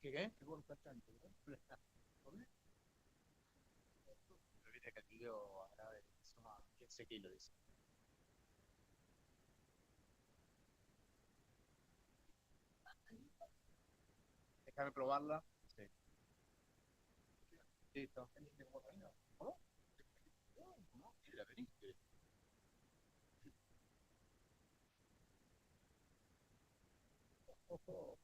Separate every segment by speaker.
Speaker 1: Che è? Che vuole facciamo? Vedi che io insomma 15 kg. Déjame probarla. Sí. Listo. ¿Cómo? No, sí, la veniste. Ojo.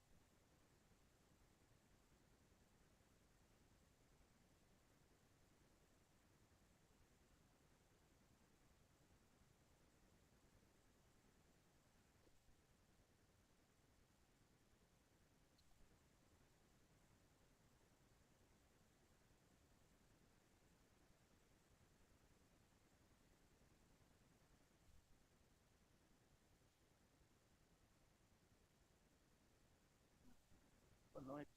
Speaker 1: No es.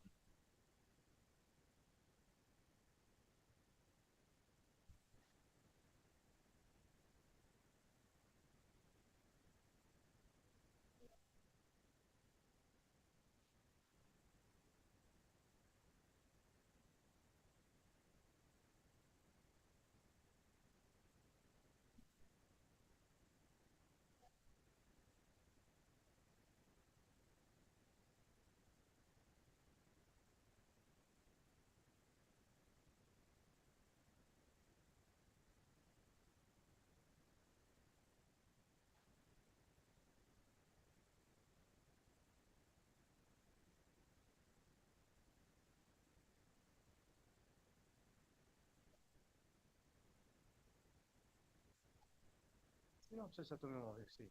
Speaker 1: Sì, no, c'è stato nuovo, sì.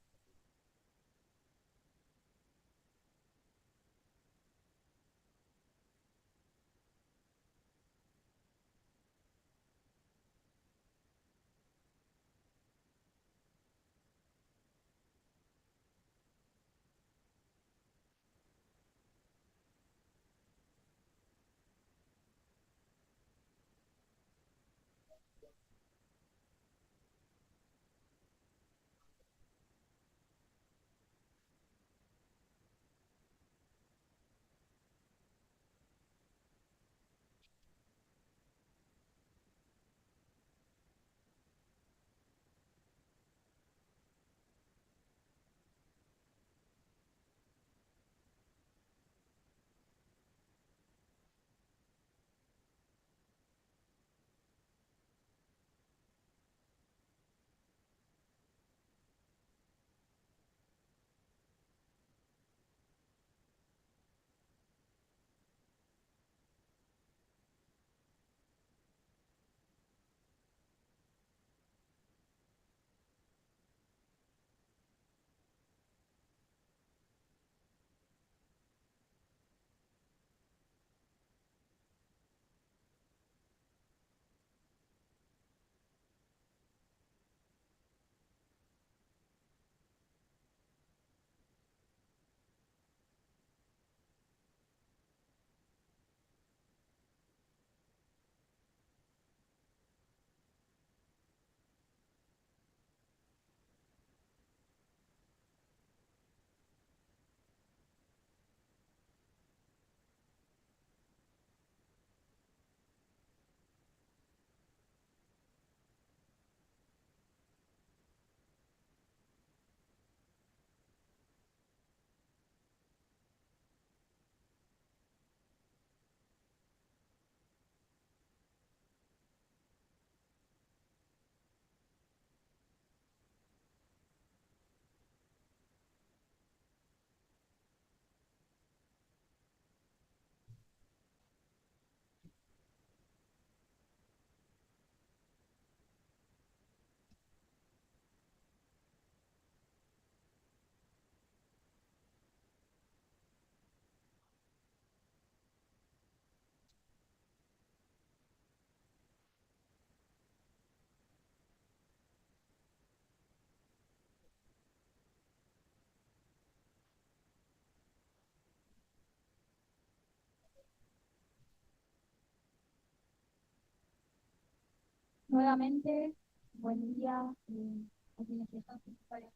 Speaker 2: Nuevamente, buen día a quienes están participando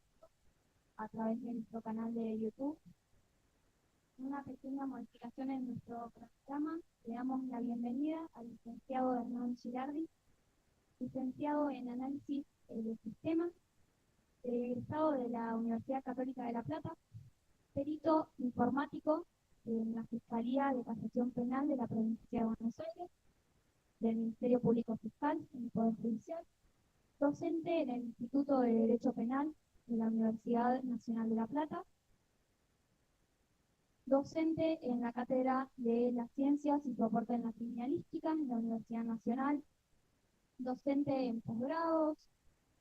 Speaker 2: a través de nuestro canal de YouTube. Una pequeña modificación en nuestro programa. Le damos la bienvenida al licenciado Hernán Girardi, licenciado en Análisis de Sistemas, egresado de la Universidad Católica de La Plata, perito informático en la Fiscalía de Casación Penal de la Provincia de Buenos Aires, del Ministerio Público Fiscal en el Poder Judicial, docente en el Instituto de Derecho Penal de la Universidad Nacional de La Plata, docente en la Cátedra de las Ciencias y su aporte en la criminalística en la Universidad Nacional, docente en posgrados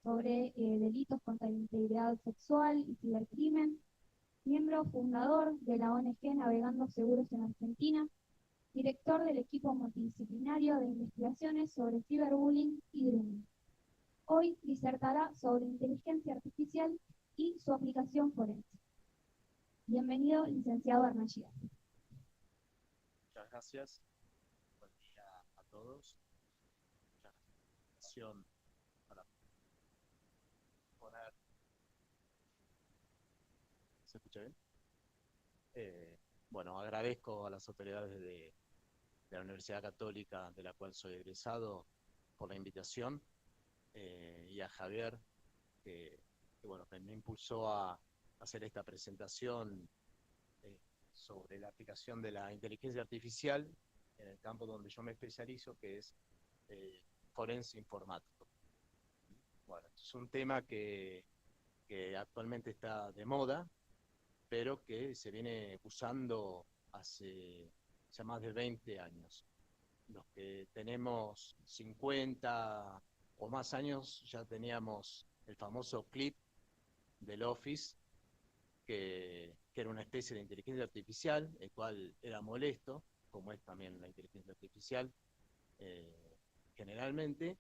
Speaker 2: sobre delitos contra la integridad sexual y cibercrimen, miembro fundador de la ONG Navegando Seguros en Argentina, director del equipo multidisciplinario de investigaciones sobre ciberbullying y grooming. Hoy disertará sobre inteligencia artificial y su aplicación forense. Bienvenido, licenciado Hernán Girardi.
Speaker 1: Muchas gracias. Buen día a todos. Muchas gracias para poner. ¿Se escucha bien? Bueno, agradezco a las autoridades de la Universidad Católica, de la cual soy egresado, por la invitación, y a Javier, bueno, que me impulsó a hacer esta presentación sobre la aplicación de la inteligencia artificial en el campo donde yo me especializo, que es forense informático. Bueno, es un tema que actualmente está de moda, pero que se viene usando hace ya más de 20 años. Los que tenemos 50 o más años ya teníamos el famoso clip del Office, que era una especie de inteligencia artificial, el cual era molesto, como es también la inteligencia artificial, generalmente,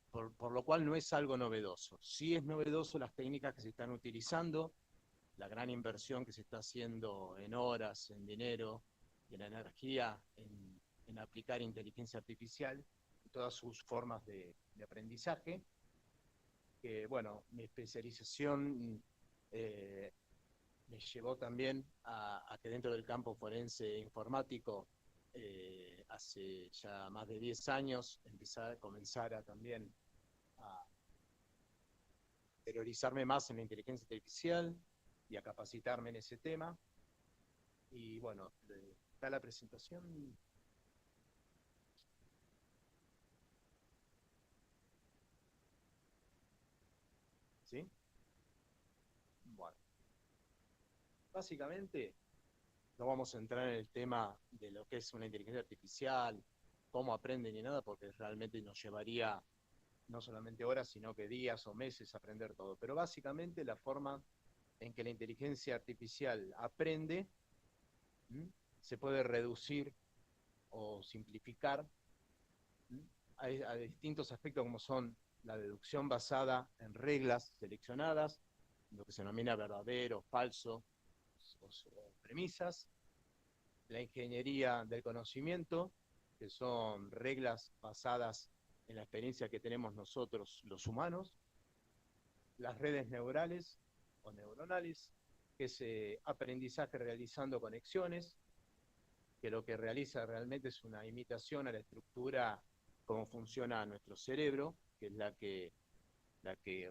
Speaker 1: por lo cual no es algo novedoso. Sí es novedoso las técnicas que se están utilizando, la gran inversión que se está haciendo en horas, en dinero y en energía en aplicar inteligencia artificial y todas sus formas de aprendizaje. Que, bueno, mi especialización me llevó también a que dentro del campo forense informático, hace ya más de 10 años, comenzar a también a interiorizarme más en la inteligencia artificial y a capacitarme en ese tema. Y bueno, está la presentación. ¿Sí? Bueno, básicamente no vamos a entrar en el tema de lo que es una inteligencia artificial, cómo aprende ni nada, porque realmente nos llevaría no solamente horas, sino que días o meses aprender todo. Pero básicamente la forma en que la inteligencia artificial aprende se puede reducir o simplificar a distintos aspectos, como son la deducción basada en reglas seleccionadas, lo que se denomina verdadero, falso, o premisas, la ingeniería del conocimiento, que son reglas basadas en la experiencia que tenemos nosotros los humanos, las redes neurales o neuronales, que es aprendizaje realizando conexiones, que lo que realiza realmente es una imitación a la estructura, cómo funciona nuestro cerebro, que es la que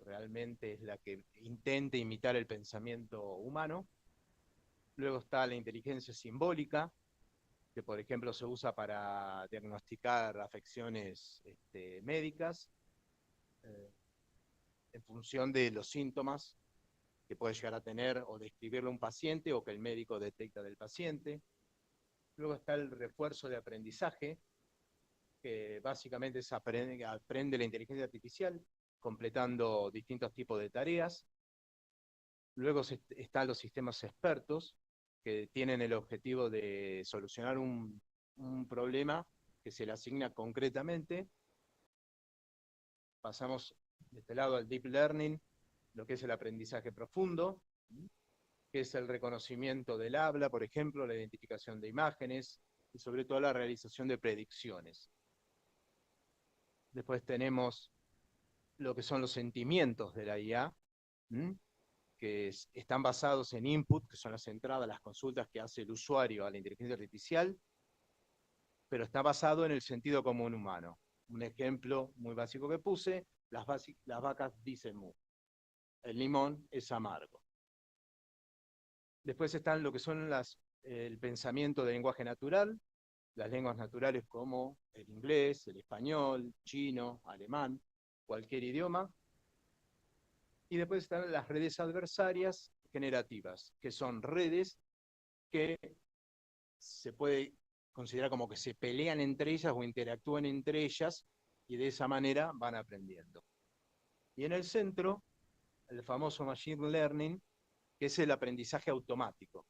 Speaker 1: realmente es la que intenta imitar el pensamiento humano. Luego está la inteligencia simbólica, que por ejemplo se usa para diagnosticar afecciones médicas, en función de los síntomas que puede llegar a tener o describirle un paciente o que el médico detecta del paciente. Luego está el refuerzo de aprendizaje, que básicamente aprende la inteligencia artificial completando distintos tipos de tareas. Luego están los sistemas expertos, que tienen el objetivo de solucionar un problema que se le asigna concretamente. Pasamos de este lado al deep learning, lo que es el aprendizaje profundo, que es el reconocimiento del habla, por ejemplo, la identificación de imágenes y sobre todo la realización de predicciones. Después tenemos lo que son los sentimientos de la IA, que están basados en input, que son las entradas, las consultas que hace el usuario a la inteligencia artificial, pero está basado en el sentido común humano. Un ejemplo muy básico que puse, las vacas dicen mu, el limón es amargo. Después están lo que son el pensamiento de lenguaje natural, las lenguas naturales como el inglés, el español, chino, alemán, cualquier idioma. Y después están las redes adversarias generativas, que son redes que se puede considerar como que se pelean entre ellas o interactúan entre ellas y de esa manera van aprendiendo. Y en el centro, el famoso Machine Learning, que es el aprendizaje automático,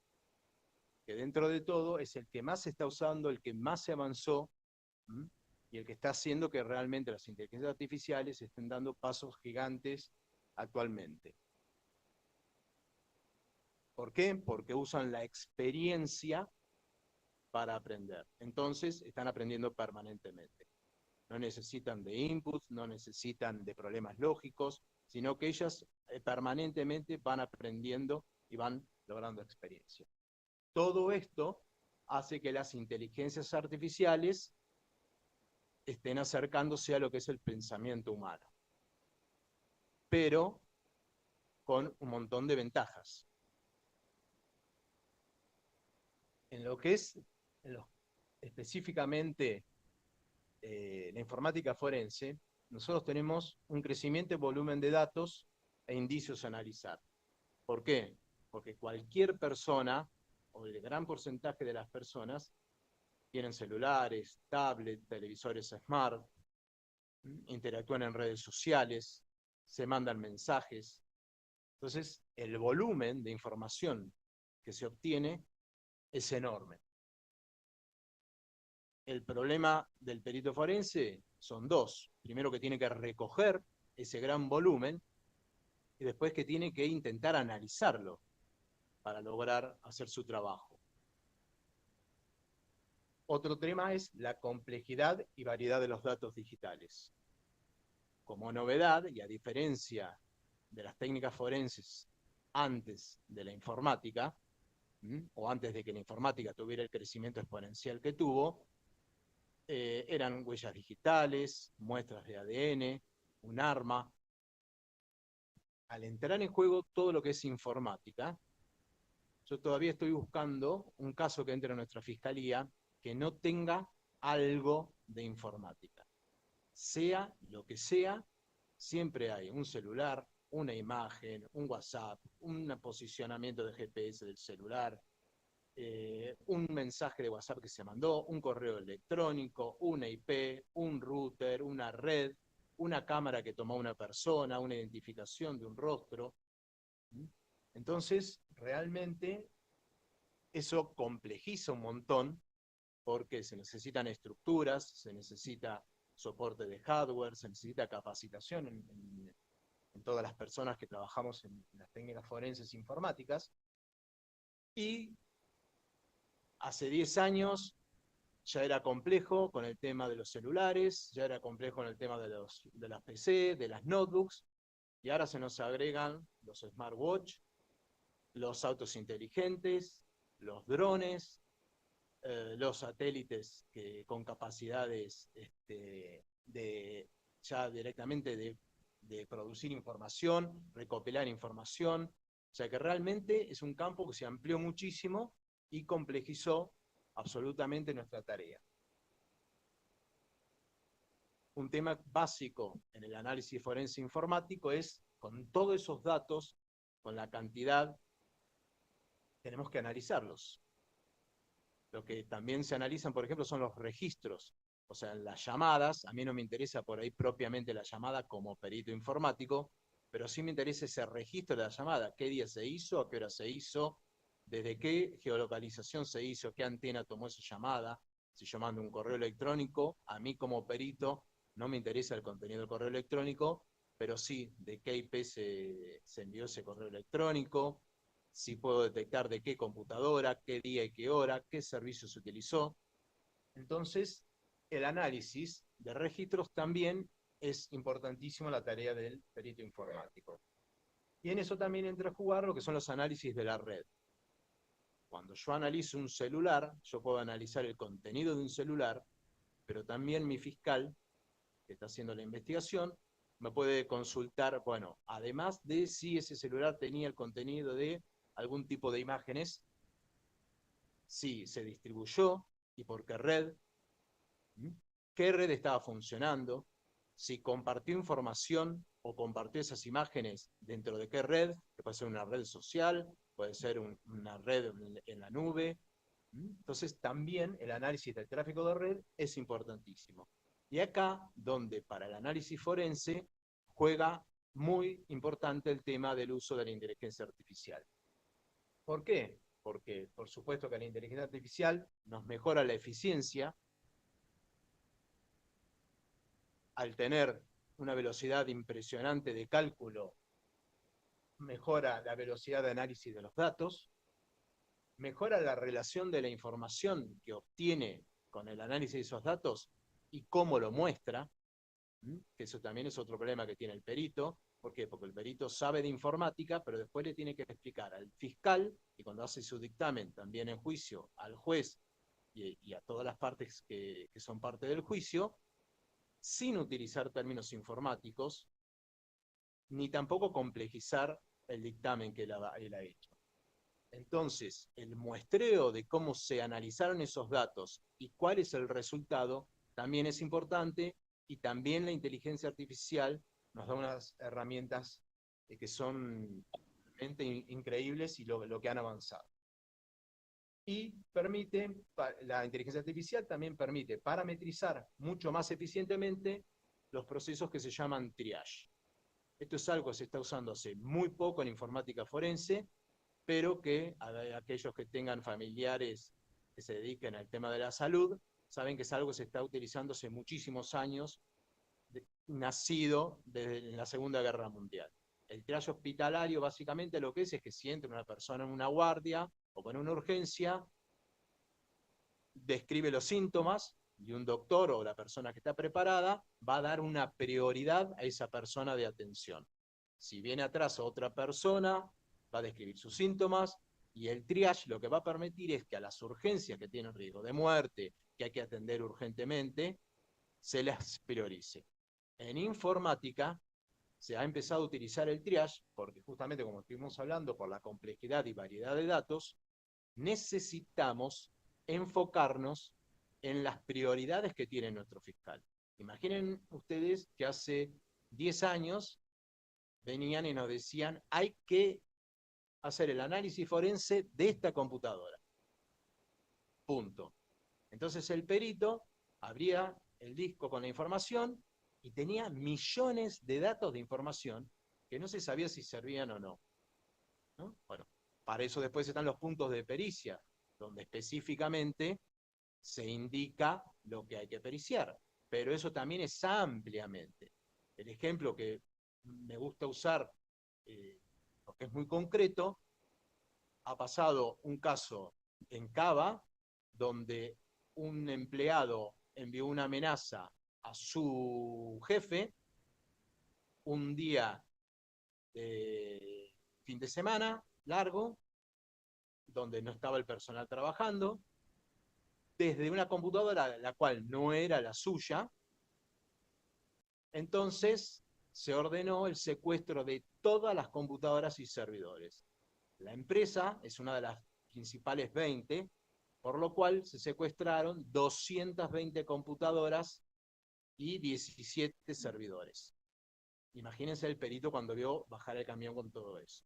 Speaker 1: que dentro de todo es el que más se está usando, el que más se avanzó, y el que está haciendo que realmente las inteligencias artificiales estén dando pasos gigantes actualmente. ¿Por qué? Porque usan la experiencia para aprender. Entonces, están aprendiendo permanentemente. No necesitan de inputs, no necesitan de problemas lógicos, sino que ellas permanentemente van aprendiendo y van logrando experiencia. Todo esto hace que las inteligencias artificiales estén acercándose a lo que es el pensamiento humano, pero con un montón de ventajas. En lo que es específicamente la informática forense, nosotros tenemos un creciente volumen de datos e indicios a analizar. ¿Por qué? Porque cualquier persona, o el gran porcentaje de las personas, tienen celulares, tablets, televisores smart, interactúan en redes sociales, se mandan mensajes. Entonces, el volumen de información que se obtiene es enorme. El problema del perito forense son dos. Primero, que tiene que recoger ese gran volumen y después que tiene que intentar analizarlo para lograr hacer su trabajo. Otro tema es la complejidad y variedad de los datos digitales. Como novedad, y a diferencia de las técnicas forenses antes de la informática, o antes de que la informática tuviera el crecimiento exponencial que tuvo, eran huellas digitales, muestras de ADN, un arma. Al entrar en juego todo lo que es informática, yo todavía estoy buscando un caso que entre a nuestra fiscalía que no tenga algo de informática. Sea lo que sea, siempre hay un celular, una imagen, un WhatsApp, un posicionamiento de GPS del celular, un mensaje de WhatsApp que se mandó, un correo electrónico, una IP, un router, una red, una cámara que tomó una persona, una identificación de un rostro. Entonces, realmente eso complejiza un montón porque se necesitan estructuras, se necesita soporte de hardware, se necesita capacitación en todas las personas que trabajamos en las técnicas forenses informáticas. Y hace 10 años ya era complejo con el tema de los celulares, ya era complejo con el tema de las PC, de las notebooks, y ahora se nos agregan los smartwatch, los autos inteligentes, los drones, los satélites con capacidades ya directamente de producir información, recopilar información. O sea que realmente es un campo que se amplió muchísimo y complejizó absolutamente nuestra tarea. Un tema básico en el análisis forense informático es, con todos esos datos, con la cantidad, tenemos que analizarlos. Lo que también se analizan, por ejemplo, son los registros. O sea, las llamadas, a mí no me interesa por ahí propiamente la llamada como perito informático, pero sí me interesa ese registro de la llamada. ¿Qué día se hizo? ¿A qué hora se hizo? ¿Desde qué geolocalización se hizo? ¿Qué antena tomó esa llamada? Si yo mando un correo electrónico, a mí como perito no me interesa el contenido del correo electrónico, pero sí de qué IP se envió ese correo electrónico, si puedo detectar de qué computadora, qué día y qué hora, qué servicio se utilizó. Entonces, el análisis de registros también es importantísimo la tarea del perito informático. Y en eso también entra a jugar lo que son los análisis de la red. Cuando yo analizo un celular, yo puedo analizar el contenido de un celular, pero también mi fiscal, que está haciendo la investigación, me puede consultar, bueno, además de si ese celular tenía el contenido de algún tipo de imágenes, si se distribuyó y por qué red estaba funcionando, si compartió información o compartió esas imágenes dentro de qué red, que puede ser una red social, puede ser una red en la nube. Entonces también el análisis del tráfico de red es importantísimo. Y acá, donde para el análisis forense juega muy importante el tema del uso de la inteligencia artificial. ¿Por qué? Porque por supuesto que la inteligencia artificial nos mejora la eficiencia al tener una velocidad impresionante de cálculo, mejora la velocidad de análisis de los datos, mejora la relación de la información que obtiene con el análisis de esos datos y cómo lo muestra, que eso también es otro problema que tiene el perito. ¿Por qué? Porque el perito sabe de informática, pero después le tiene que explicar al fiscal, y cuando hace su dictamen también en juicio, al juez y a todas las partes que son parte del juicio, sin utilizar términos informáticos, ni tampoco complejizar el dictamen que él ha hecho. Entonces, el muestreo de cómo se analizaron esos datos y cuál es el resultado también es importante, y también la inteligencia artificial nos da unas herramientas que son realmente increíbles y lo que han avanzado. Y la inteligencia artificial también permite parametrizar mucho más eficientemente los procesos que se llaman triage. Esto es algo que se está usando hace muy poco en informática forense, pero que aquellos que tengan familiares que se dediquen al tema de la salud, saben que es algo que se está utilizando hace muchísimos años, nacido desde la Segunda Guerra Mundial. El triage hospitalario básicamente lo que es que si entra una persona en una guardia o con una urgencia, describe los síntomas y un doctor o la persona que está preparada va a dar una prioridad a esa persona de atención. Si viene atrás otra persona, va a describir sus síntomas, y el triage lo que va a permitir es que a las urgencias que tienen riesgo de muerte, que hay que atender urgentemente, se las priorice. En informática se ha empezado a utilizar el triage porque justamente, como estuvimos hablando, por la complejidad y variedad de datos, necesitamos enfocarnos en las prioridades que tiene nuestro fiscal. Imaginen ustedes que hace 10 años venían y nos decían, hay que hacer el análisis forense de esta computadora. Punto. Entonces el perito abría el disco con la información y tenía millones de datos de información que no se sabía si servían o no. Bueno, para eso después están los puntos de pericia, donde específicamente se indica lo que hay que periciar. Pero eso también es ampliamente. El ejemplo que me gusta usar, porque es muy concreto, ha pasado un caso en Cava, donde un empleado envió una amenaza a su jefe un día de fin de semana largo, donde no estaba el personal trabajando, desde una computadora la cual no era la suya. Entonces se ordenó el secuestro de todas las computadoras y servidores. La empresa es una de las principales 20, por lo cual se secuestraron 220 computadoras y 17 servidores. Imagínense el perito cuando vio bajar el camión con todo eso.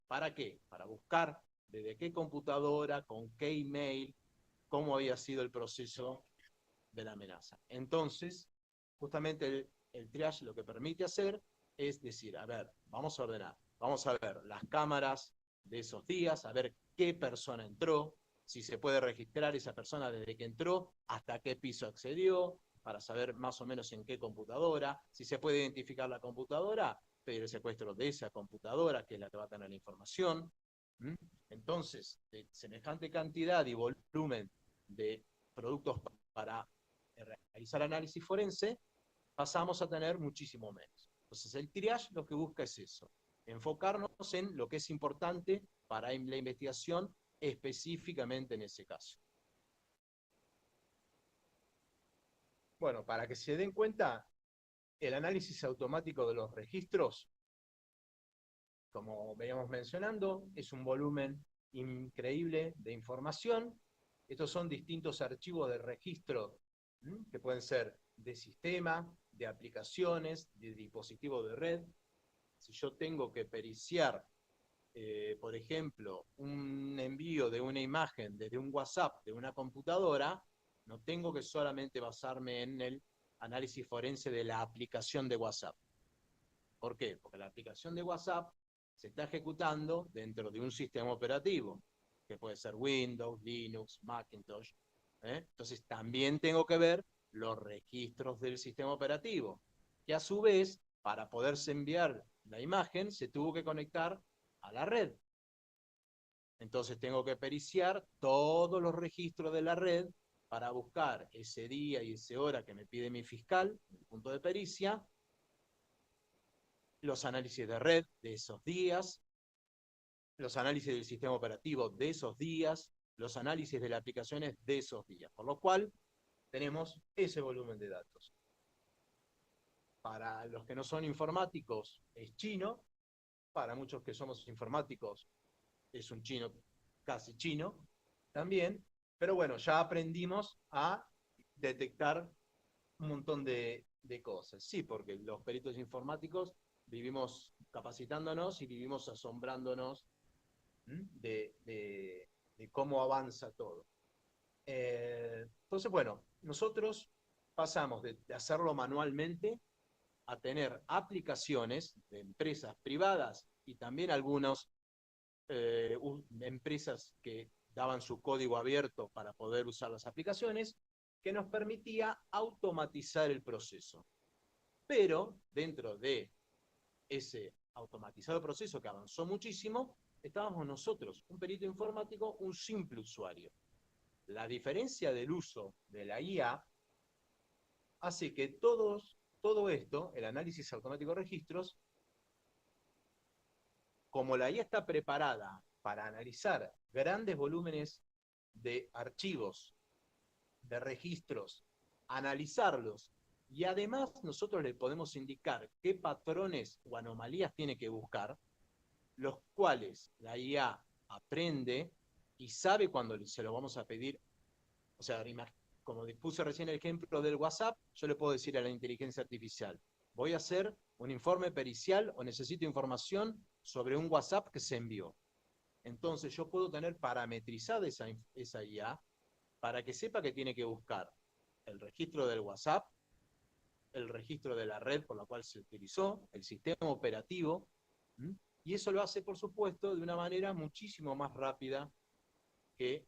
Speaker 1: ¿Para qué? Para buscar desde qué computadora, con qué email, cómo había sido el proceso de la amenaza. Entonces, justamente el triage lo que permite hacer es decir, a ver, vamos a ordenar, vamos a ver las cámaras de esos días, a ver qué persona entró, si se puede registrar esa persona desde que entró, hasta qué piso accedió, para saber más o menos en qué computadora, si se puede identificar la computadora, pedir el secuestro de esa computadora, que es la que va a tener la información. Entonces, de semejante cantidad y volumen de productos para realizar análisis forense, pasamos a tener muchísimo menos. Entonces el triage lo que busca es eso, enfocarnos en lo que es importante para la investigación específicamente en ese caso. Bueno, para que se den cuenta, el análisis automático de los registros, como veníamos mencionando, es un volumen increíble de información. Estos son distintos archivos de registro que pueden ser de sistema, de aplicaciones, de dispositivos de red. Si yo tengo que periciar, por ejemplo, un envío de una imagen desde un WhatsApp de una computadora, no tengo que solamente basarme en el análisis forense de la aplicación de WhatsApp. ¿Por qué? Porque la aplicación de WhatsApp se está ejecutando dentro de un sistema operativo, que puede ser Windows, Linux, Macintosh. Entonces también tengo que ver los registros del sistema operativo, que a su vez, para poderse enviar la imagen, se tuvo que conectar a la red. Entonces tengo que periciar todos los registros de la red para buscar ese día y esa hora que me pide mi fiscal, el punto de pericia, los análisis de red de esos días, los análisis del sistema operativo de esos días, los análisis de las aplicaciones de esos días. Por lo cual, tenemos ese volumen de datos. Para los que no son informáticos, es chino. Para muchos que somos informáticos, es un chino casi chino también. Pero bueno, ya aprendimos a detectar un montón de cosas. Sí, porque los peritos informáticos vivimos capacitándonos y vivimos asombrándonos de cómo avanza todo. Entonces, bueno, nosotros pasamos de hacerlo manualmente a tener aplicaciones de empresas privadas y también algunas empresas que daban su código abierto para poder usar las aplicaciones, que nos permitía automatizar el proceso. Pero dentro de ese automatizado proceso que avanzó muchísimo, estábamos nosotros, un perito informático, un simple usuario. La diferencia del uso de la IA hace que todo esto, el análisis automático de registros, como la IA está preparada para analizar grandes volúmenes de archivos, de registros, analizarlos, y además nosotros le podemos indicar qué patrones o anomalías tiene que buscar, los cuales la IA aprende y sabe cuando se lo vamos a pedir. O sea, como puse recién el ejemplo del WhatsApp, yo le puedo decir a la inteligencia artificial, voy a hacer un informe pericial o necesito información sobre un WhatsApp que se envió. Entonces yo puedo tener parametrizada esa IA para que sepa que tiene que buscar el registro del WhatsApp, el registro de la red por la cual se utilizó, el sistema operativo, y eso lo hace, por supuesto, de una manera muchísimo más rápida que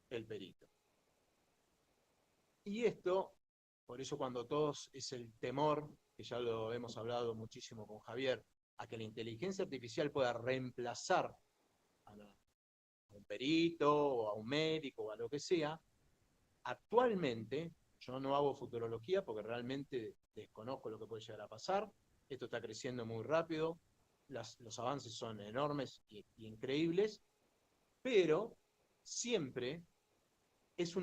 Speaker 1: el perito. Y esto, por eso cuando todos es el temor, que ya lo hemos hablado muchísimo con Javier, a que la inteligencia artificial pueda reemplazar a un perito o a un médico o a lo que sea, actualmente yo no hago futurología porque realmente desconozco lo que puede llegar a pasar. Esto está creciendo muy rápido, los avances son enormes y increíbles, pero siempre es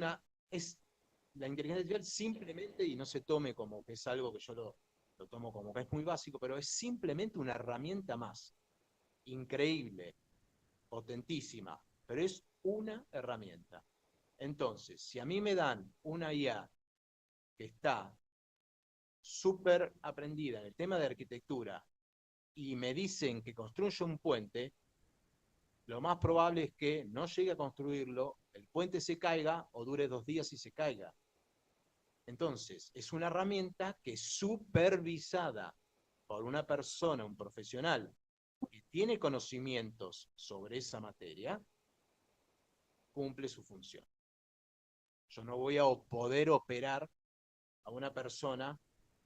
Speaker 1: la inteligencia artificial simplemente, y no se tome como que es algo que yo lo tomo como que es muy básico, pero es simplemente una herramienta más, increíble, potentísima, pero es una herramienta. Entonces, si a mí me dan una IA que está súper aprendida en el tema de arquitectura y me dicen que construya un puente, lo más probable es que no llegue a construirlo, el puente se caiga o dure 2 días y se caiga. Entonces, es una herramienta que supervisada por una persona, un profesional, que tiene conocimientos sobre esa materia, cumple su función. Yo no voy a poder operar a una persona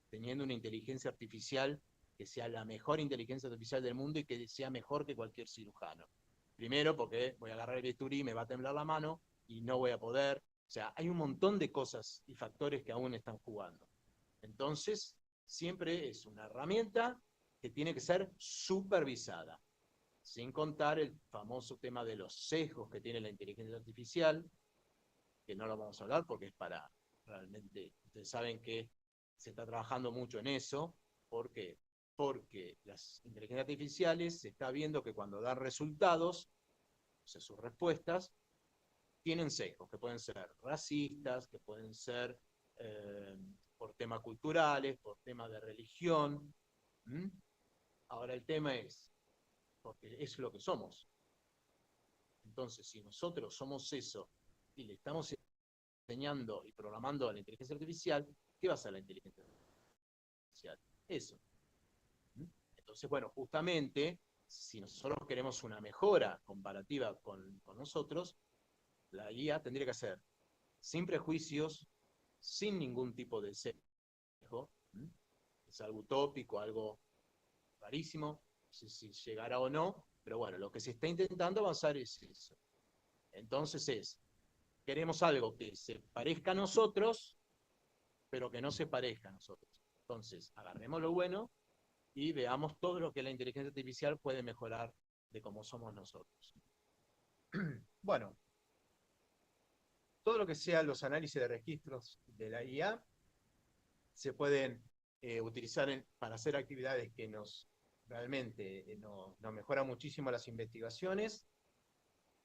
Speaker 1: teniendo una inteligencia artificial que sea la mejor inteligencia artificial del mundo y que sea mejor que cualquier cirujano. Primero, porque voy a agarrar el bisturí y me va a temblar la mano y no voy a poder. O sea, hay un montón de cosas y factores que aún están jugando. Entonces, siempre es una herramienta que tiene que ser supervisada, sin contar el famoso tema de los sesgos que tiene la inteligencia artificial, que no lo vamos a hablar porque es para realmente, ustedes saben que se está trabajando mucho en eso. ¿Por qué? Porque las inteligencias artificiales se está viendo que cuando dan resultados, o sea, sus respuestas, tienen sesgos, que pueden ser racistas, que pueden ser por temas culturales, por temas de religión. ¿Mm? Ahora el tema es, porque es lo que somos. Entonces, si nosotros somos eso y le estamos enseñando y programando a la inteligencia artificial, ¿qué va a hacer la inteligencia artificial? Eso. ¿Mm? Entonces, bueno, justamente, si nosotros queremos una mejora comparativa con nosotros, la IA tendría que hacer sin prejuicios, sin ningún tipo de sesgo. ¿Mm? Es algo utópico, algo rarísimo, no sé si llegará o no, pero bueno, lo que se está intentando avanzar es eso. Entonces queremos algo que se parezca a nosotros, pero que no se parezca a nosotros. Entonces, agarremos lo bueno y veamos todo lo que la inteligencia artificial puede mejorar de cómo somos nosotros. Bueno, todo lo que sea los análisis de registros de la IA se pueden utilizar para hacer actividades que nos realmente nos mejoran muchísimo las investigaciones.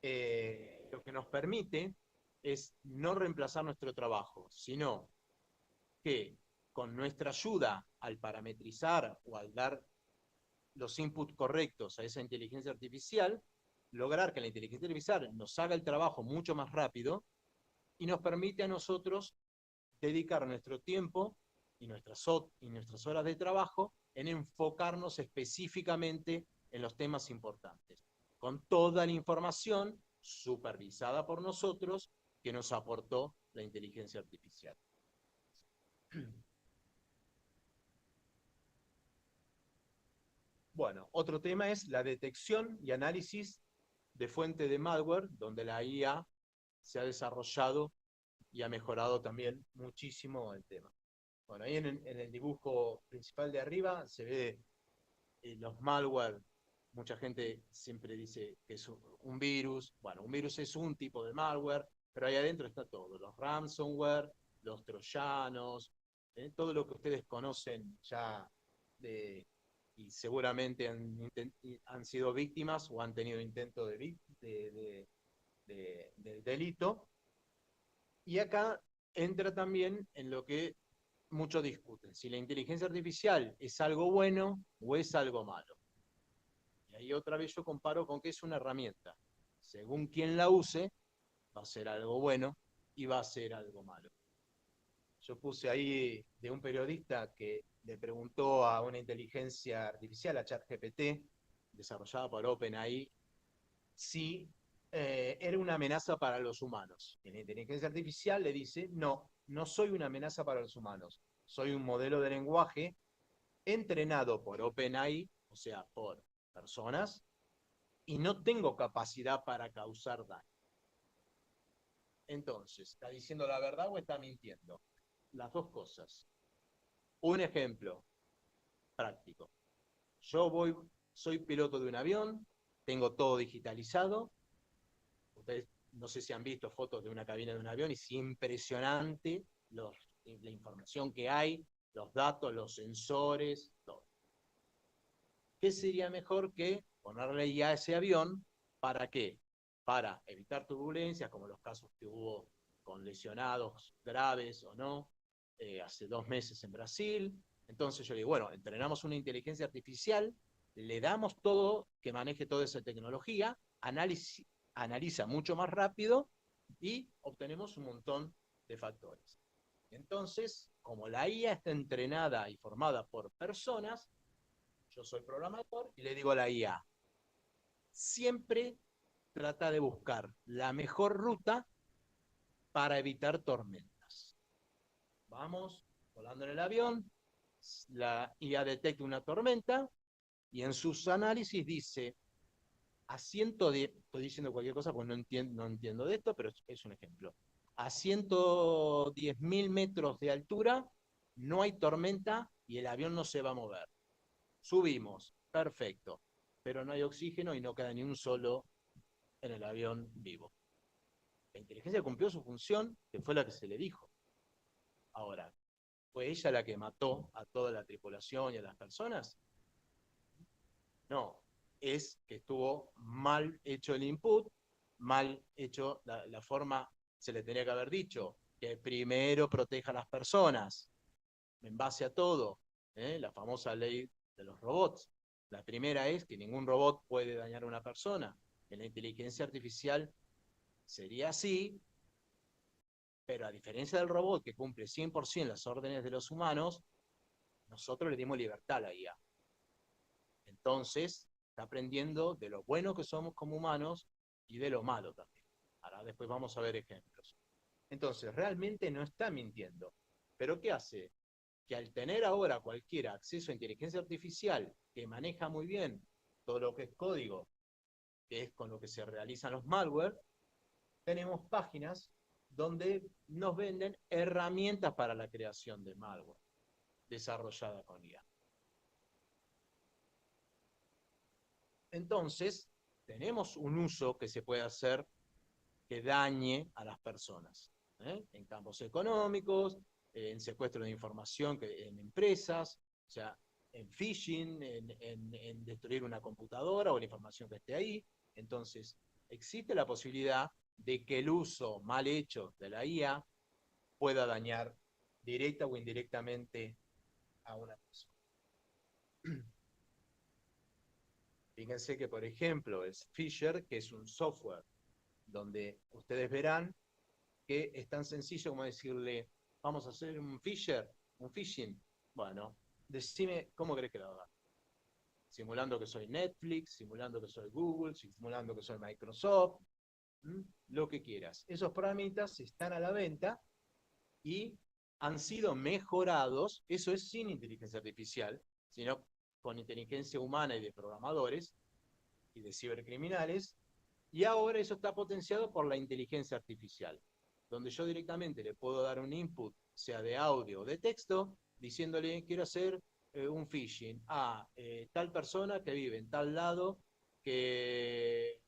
Speaker 1: Lo que nos permite es no reemplazar nuestro trabajo, sino que con nuestra ayuda al parametrizar o al dar los inputs correctos a esa inteligencia artificial, lograr que la inteligencia artificial nos haga el trabajo mucho más rápido y nos permite a nosotros dedicar nuestro tiempo y nuestras horas de trabajo en enfocarnos específicamente en los temas importantes, con toda la información supervisada por nosotros que nos aportó la inteligencia artificial. Bueno, otro tema es la detección y análisis de fuente de malware, donde la IA se ha desarrollado y ha mejorado también muchísimo el tema. Bueno, ahí en el dibujo principal de arriba se ve los malware. Mucha gente siempre dice que es un virus. Bueno, un virus es un tipo de malware, pero ahí adentro está todo. Los ransomware, los troyanos, todo lo que ustedes conocen ya y seguramente han sido víctimas o han tenido intento de delito. Y acá entra también en lo que muchos discuten, si la inteligencia artificial es algo bueno o es algo malo. Y ahí otra vez yo comparo con que es una herramienta. Según quien la use, va a ser algo bueno y va a ser algo malo. Yo puse ahí de un periodista que le preguntó a una inteligencia artificial, a ChatGPT, desarrollada por OpenAI, si era una amenaza para los humanos. Y la inteligencia artificial le dice, no, no soy una amenaza para los humanos. Soy un modelo de lenguaje entrenado por OpenAI, o sea, por personas, y no tengo capacidad para causar daño. Entonces, ¿está diciendo la verdad o está mintiendo? Las dos cosas. Un ejemplo práctico. Soy piloto de un avión, tengo todo digitalizado. Ustedes no sé si han visto fotos de una cabina de un avión, y es impresionante la información que hay, los datos, los sensores, todo. ¿Qué sería mejor que ponerle ya a ese avión? ¿Para qué? Para evitar turbulencias, como los casos que hubo con lesionados graves o no, hace 2 meses en Brasil. Entonces yo digo, bueno, entrenamos una inteligencia artificial, le damos todo, que maneje toda esa tecnología, analiza mucho más rápido y obtenemos un montón de factores. Entonces, como la IA está entrenada y formada por personas, yo soy programador y le digo a la IA, siempre trata de buscar la mejor ruta para evitar tormentas. Vamos volando en el avión, la IA detecta una tormenta y en sus análisis dice, a 110, estoy diciendo cualquier cosa porque no entiendo de esto, pero es un ejemplo. A 110.000 metros de altura no hay tormenta y el avión no se va a mover. Subimos, perfecto, pero no hay oxígeno y no queda ni un solo en el avión vivo. La inteligencia cumplió su función, que fue la que se le dijo. Ahora, ¿fue ella la que mató a toda la tripulación y a las personas? No, es que estuvo mal hecho el input, mal hecho la forma, se le tenía que haber dicho, que primero proteja a las personas, en base a todo, la famosa ley de los robots. La primera es que ningún robot puede dañar a una persona. En la inteligencia artificial sería así, pero a diferencia del robot que cumple 100% las órdenes de los humanos, nosotros le dimos libertad a la IA. Entonces, está aprendiendo de lo bueno que somos como humanos y de lo malo también. Ahora después vamos a ver ejemplos. Entonces, realmente no está mintiendo. ¿Pero qué hace? Que al tener ahora cualquiera acceso a inteligencia artificial que maneja muy bien todo lo que es código, que es con lo que se realizan los malware, tenemos páginas donde nos venden herramientas para la creación de malware desarrollada con IA. Entonces, tenemos un uso que se puede hacer que dañe a las personas, en campos económicos, en secuestro de información en empresas, o sea, en phishing, en destruir una computadora o la información que esté ahí. Entonces, existe la posibilidad de que el uso mal hecho de la IA pueda dañar directa o indirectamente a una persona. Fíjense que, por ejemplo, es Fisher, que es un software donde ustedes verán que es tan sencillo como decirle, vamos a hacer un phishing. Bueno, decime cómo querés que lo haga. Simulando que soy Netflix, simulando que soy Google, simulando que soy Microsoft, lo que quieras. Esos programitas están a la venta y han sido mejorados, eso es sin inteligencia artificial, sino con inteligencia humana y de programadores y de cibercriminales, y ahora eso está potenciado por la inteligencia artificial, donde yo directamente le puedo dar un input, sea de audio o de texto, diciéndole, quiero hacer un phishing a tal persona que vive en tal lado, que,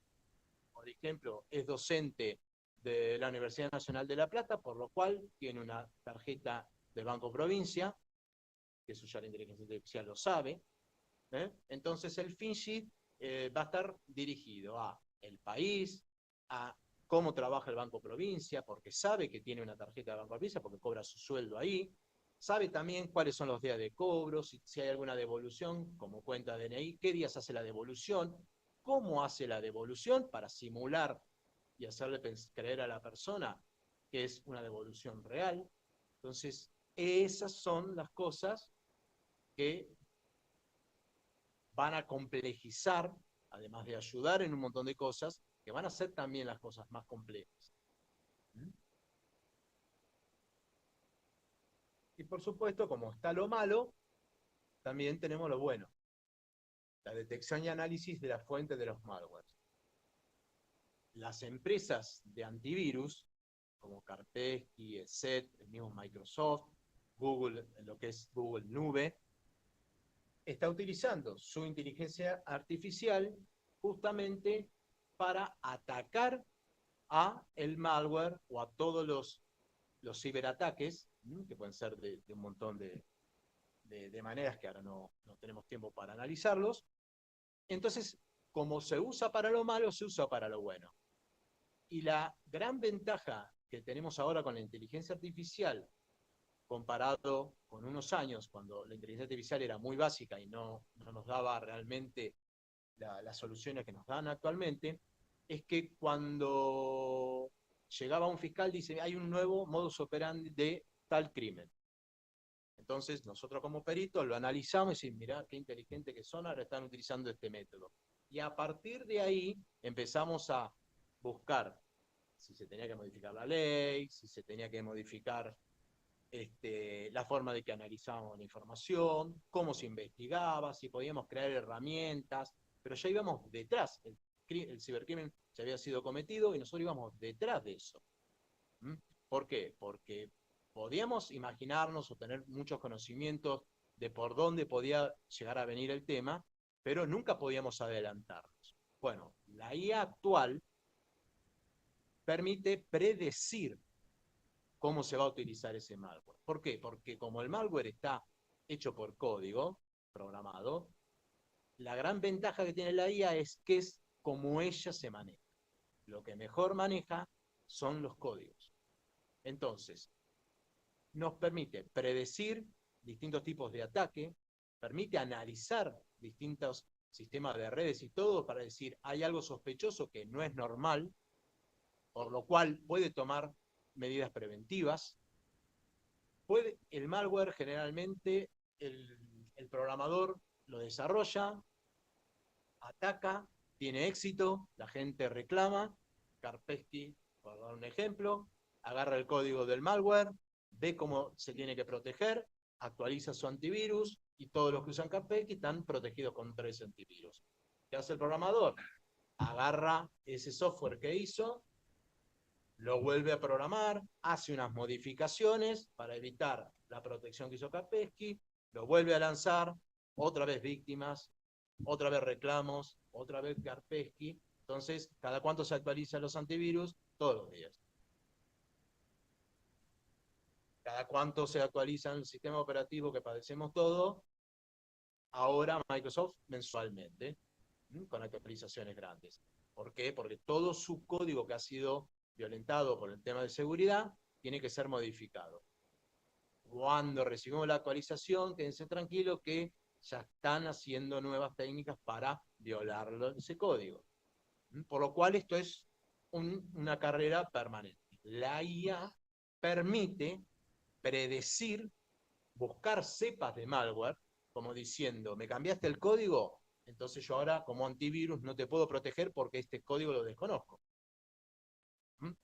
Speaker 1: por ejemplo, es docente de la Universidad Nacional de La Plata, por lo cual tiene una tarjeta de Banco Provincia, que eso ya la inteligencia artificial lo sabe. Entonces el phishing va a estar dirigido a el país, a cómo trabaja el Banco Provincia, porque sabe que tiene una tarjeta de Banco Provincia, porque cobra su sueldo ahí, sabe también cuáles son los días de cobro, si hay alguna devolución, como cuenta DNI, qué días hace la devolución, cómo hace la devolución para simular y hacerle creer a la persona que es una devolución real. Entonces, esas son las cosas que van a complejizar, además de ayudar en un montón de cosas, que van a ser también las cosas más complejas. Y por supuesto, como está lo malo, también tenemos lo bueno. La detección y análisis de la fuente de los malwares. Las empresas de antivirus, como Kaspersky, ESET, el mismo Microsoft, Google, lo que es Google Nube, está utilizando su inteligencia artificial justamente para atacar a el malware o a todos los ciberataques, que pueden ser de un montón de maneras que ahora no tenemos tiempo para analizarlos. Entonces, como se usa para lo malo, se usa para lo bueno. Y la gran ventaja que tenemos ahora con la inteligencia artificial, comparado con unos años, cuando la inteligencia artificial era muy básica y no nos daba realmente las soluciones que nos dan actualmente, es que cuando llegaba un fiscal dice, hay un nuevo modus operandi de tal crimen. Entonces nosotros como peritos lo analizamos y decimos, mirá qué inteligente que son, ahora están utilizando este método. Y a partir de ahí empezamos a buscar si se tenía que modificar la ley, si se tenía que modificar la forma de que analizábamos la información, cómo se investigaba, si podíamos crear herramientas, pero ya íbamos detrás. El cibercrimen ya había sido cometido y nosotros íbamos detrás de eso. ¿Mm? ¿Por qué? Porque podíamos imaginarnos o tener muchos conocimientos de por dónde podía llegar a venir el tema, pero nunca podíamos adelantarnos. Bueno, la IA actual permite predecir cómo se va a utilizar ese malware. ¿Por qué? Porque como el malware está hecho por código programado, la gran ventaja que tiene la IA es que es como ella se maneja. Lo que mejor maneja son los códigos. Entonces, nos permite predecir distintos tipos de ataque, permite analizar distintos sistemas de redes y todo para decir, hay algo sospechoso que no es normal, por lo cual puede tomar medidas preventivas. El malware generalmente, el programador lo desarrolla, ataca, tiene éxito, la gente reclama, Kaspersky, por dar un ejemplo, agarra el código del malware, ve cómo se tiene que proteger, actualiza su antivirus y todos los que usan Kaspersky están protegidos contra ese antivirus. ¿Qué hace el programador? Agarra ese software que hizo, lo vuelve a programar, hace unas modificaciones para evitar la protección que hizo Kaspersky, lo vuelve a lanzar, otra vez víctimas, otra vez reclamos, otra vez Kaspersky. Entonces, ¿cada cuánto se actualizan los antivirus? Todos los días. ¿Cada cuánto se actualizan el sistema operativo que padecemos todos? Ahora Microsoft mensualmente, con actualizaciones grandes. ¿Por qué? Porque todo su código que ha sido violentado por el tema de seguridad tiene que ser modificado. Cuando recibimos la actualización, quédense tranquilos que ya están haciendo nuevas técnicas para violar ese código. Por lo cual esto es una carrera permanente. La IA permite predecir, buscar cepas de malware, como diciendo, me cambiaste el código, entonces yo ahora como antivirus no te puedo proteger porque este código lo desconozco.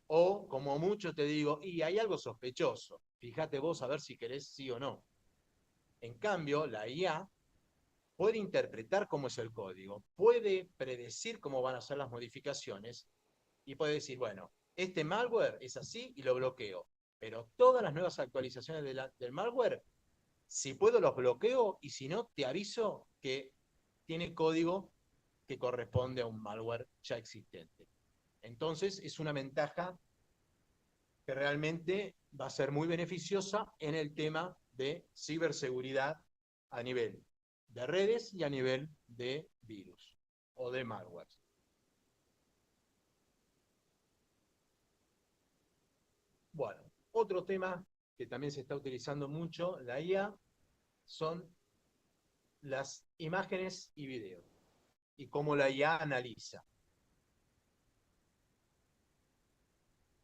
Speaker 1: O como mucho te digo, y hay algo sospechoso, fíjate vos a ver si querés sí o no. En cambio, la IA puede interpretar cómo es el código, puede predecir cómo van a ser las modificaciones y puede decir, bueno, este malware es así y lo bloqueo. Pero todas las nuevas actualizaciones del malware, si puedo los bloqueo y si no, te aviso que tiene código que corresponde a un malware ya existente. Entonces, es una ventaja que realmente va a ser muy beneficiosa en el tema de ciberseguridad a nivel de redes y a nivel de virus o de malware. Bueno, otro tema que también se está utilizando mucho, la IA, son las imágenes y videos y cómo la IA analiza.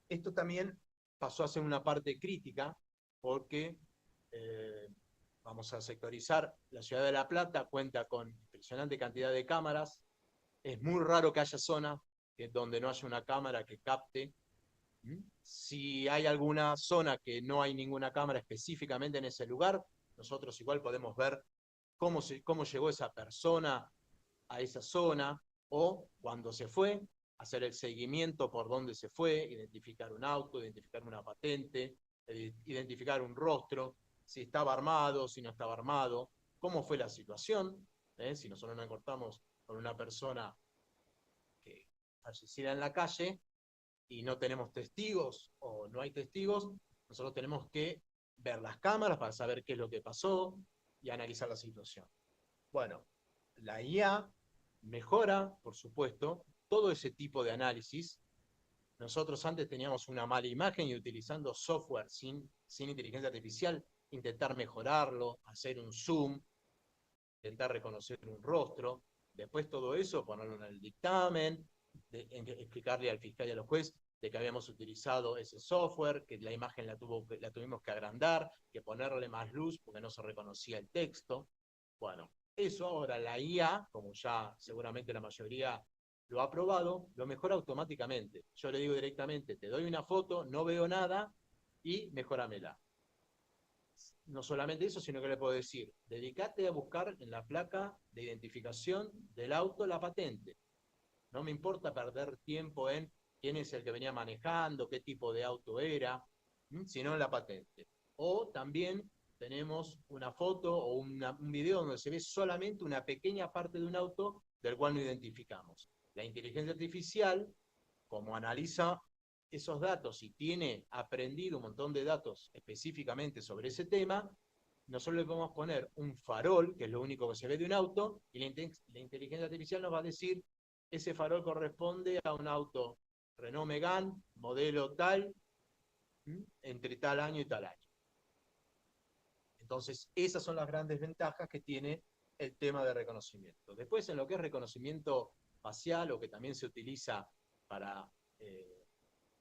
Speaker 1: Esto también pasó a ser una parte crítica porque, vamos a sectorizar, la ciudad de La Plata cuenta con impresionante cantidad de cámaras, es muy raro que haya zonas donde no haya una cámara que capte. Si hay alguna zona que no hay ninguna cámara específicamente en ese lugar, nosotros igual podemos ver cómo llegó esa persona a esa zona, o cuando se fue, hacer el seguimiento por dónde se fue, identificar un auto, identificar una patente, identificar un rostro, si estaba armado, si no estaba armado, cómo fue la situación, si nosotros nos encontramos con una persona que falleciera en la calle y no tenemos testigos o no hay testigos, nosotros tenemos que ver las cámaras para saber qué es lo que pasó y analizar la situación. Bueno, la IA mejora, por supuesto, todo ese tipo de análisis. Nosotros antes teníamos una mala imagen y utilizando software sin inteligencia artificial, intentar mejorarlo, hacer un zoom, intentar reconocer un rostro, después todo eso, ponerlo en el dictamen, explicarle al fiscal y a los jueces de que habíamos utilizado ese software, que la imagen la tuvimos que agrandar, que ponerle más luz porque no se reconocía el texto. Bueno, eso ahora la IA, como ya seguramente la mayoría lo ha probado, lo mejora automáticamente. Yo le digo directamente, te doy una foto, no veo nada y mejóramela. No solamente eso, sino que le puedo decir, dedícate a buscar en la placa de identificación del auto la patente. No me importa perder tiempo en quién es el que venía manejando, qué tipo de auto era, sino en la patente. O también tenemos una foto o un video donde se ve solamente una pequeña parte de un auto del cual no identificamos. La inteligencia artificial, como analiza esos datos y tiene aprendido un montón de datos específicamente sobre ese tema, nosotros le podemos poner un farol, que es lo único que se ve de un auto, y la inteligencia artificial nos va a decir, ese farol corresponde a un auto Renault Megane, modelo tal, entre tal año y tal año. Entonces, esas son las grandes ventajas que tiene el tema de reconocimiento. Después, en lo que es reconocimiento facial, o que también se utiliza para,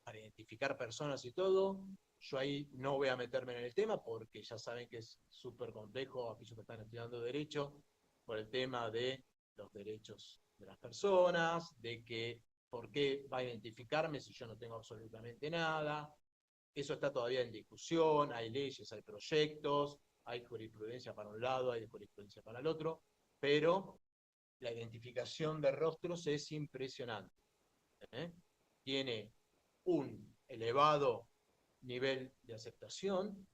Speaker 1: para identificar personas y todo, yo ahí no voy a meterme en el tema porque ya saben que es súper complejo, aquellos que están estudiando Derecho, por el tema de los derechos de las personas, de que por qué va a identificarme si yo no tengo absolutamente nada. Eso está todavía en discusión, hay leyes, hay proyectos, hay jurisprudencia para un lado, hay jurisprudencia para el otro, pero la identificación de rostros es impresionante. Tiene un elevado nivel de aceptación,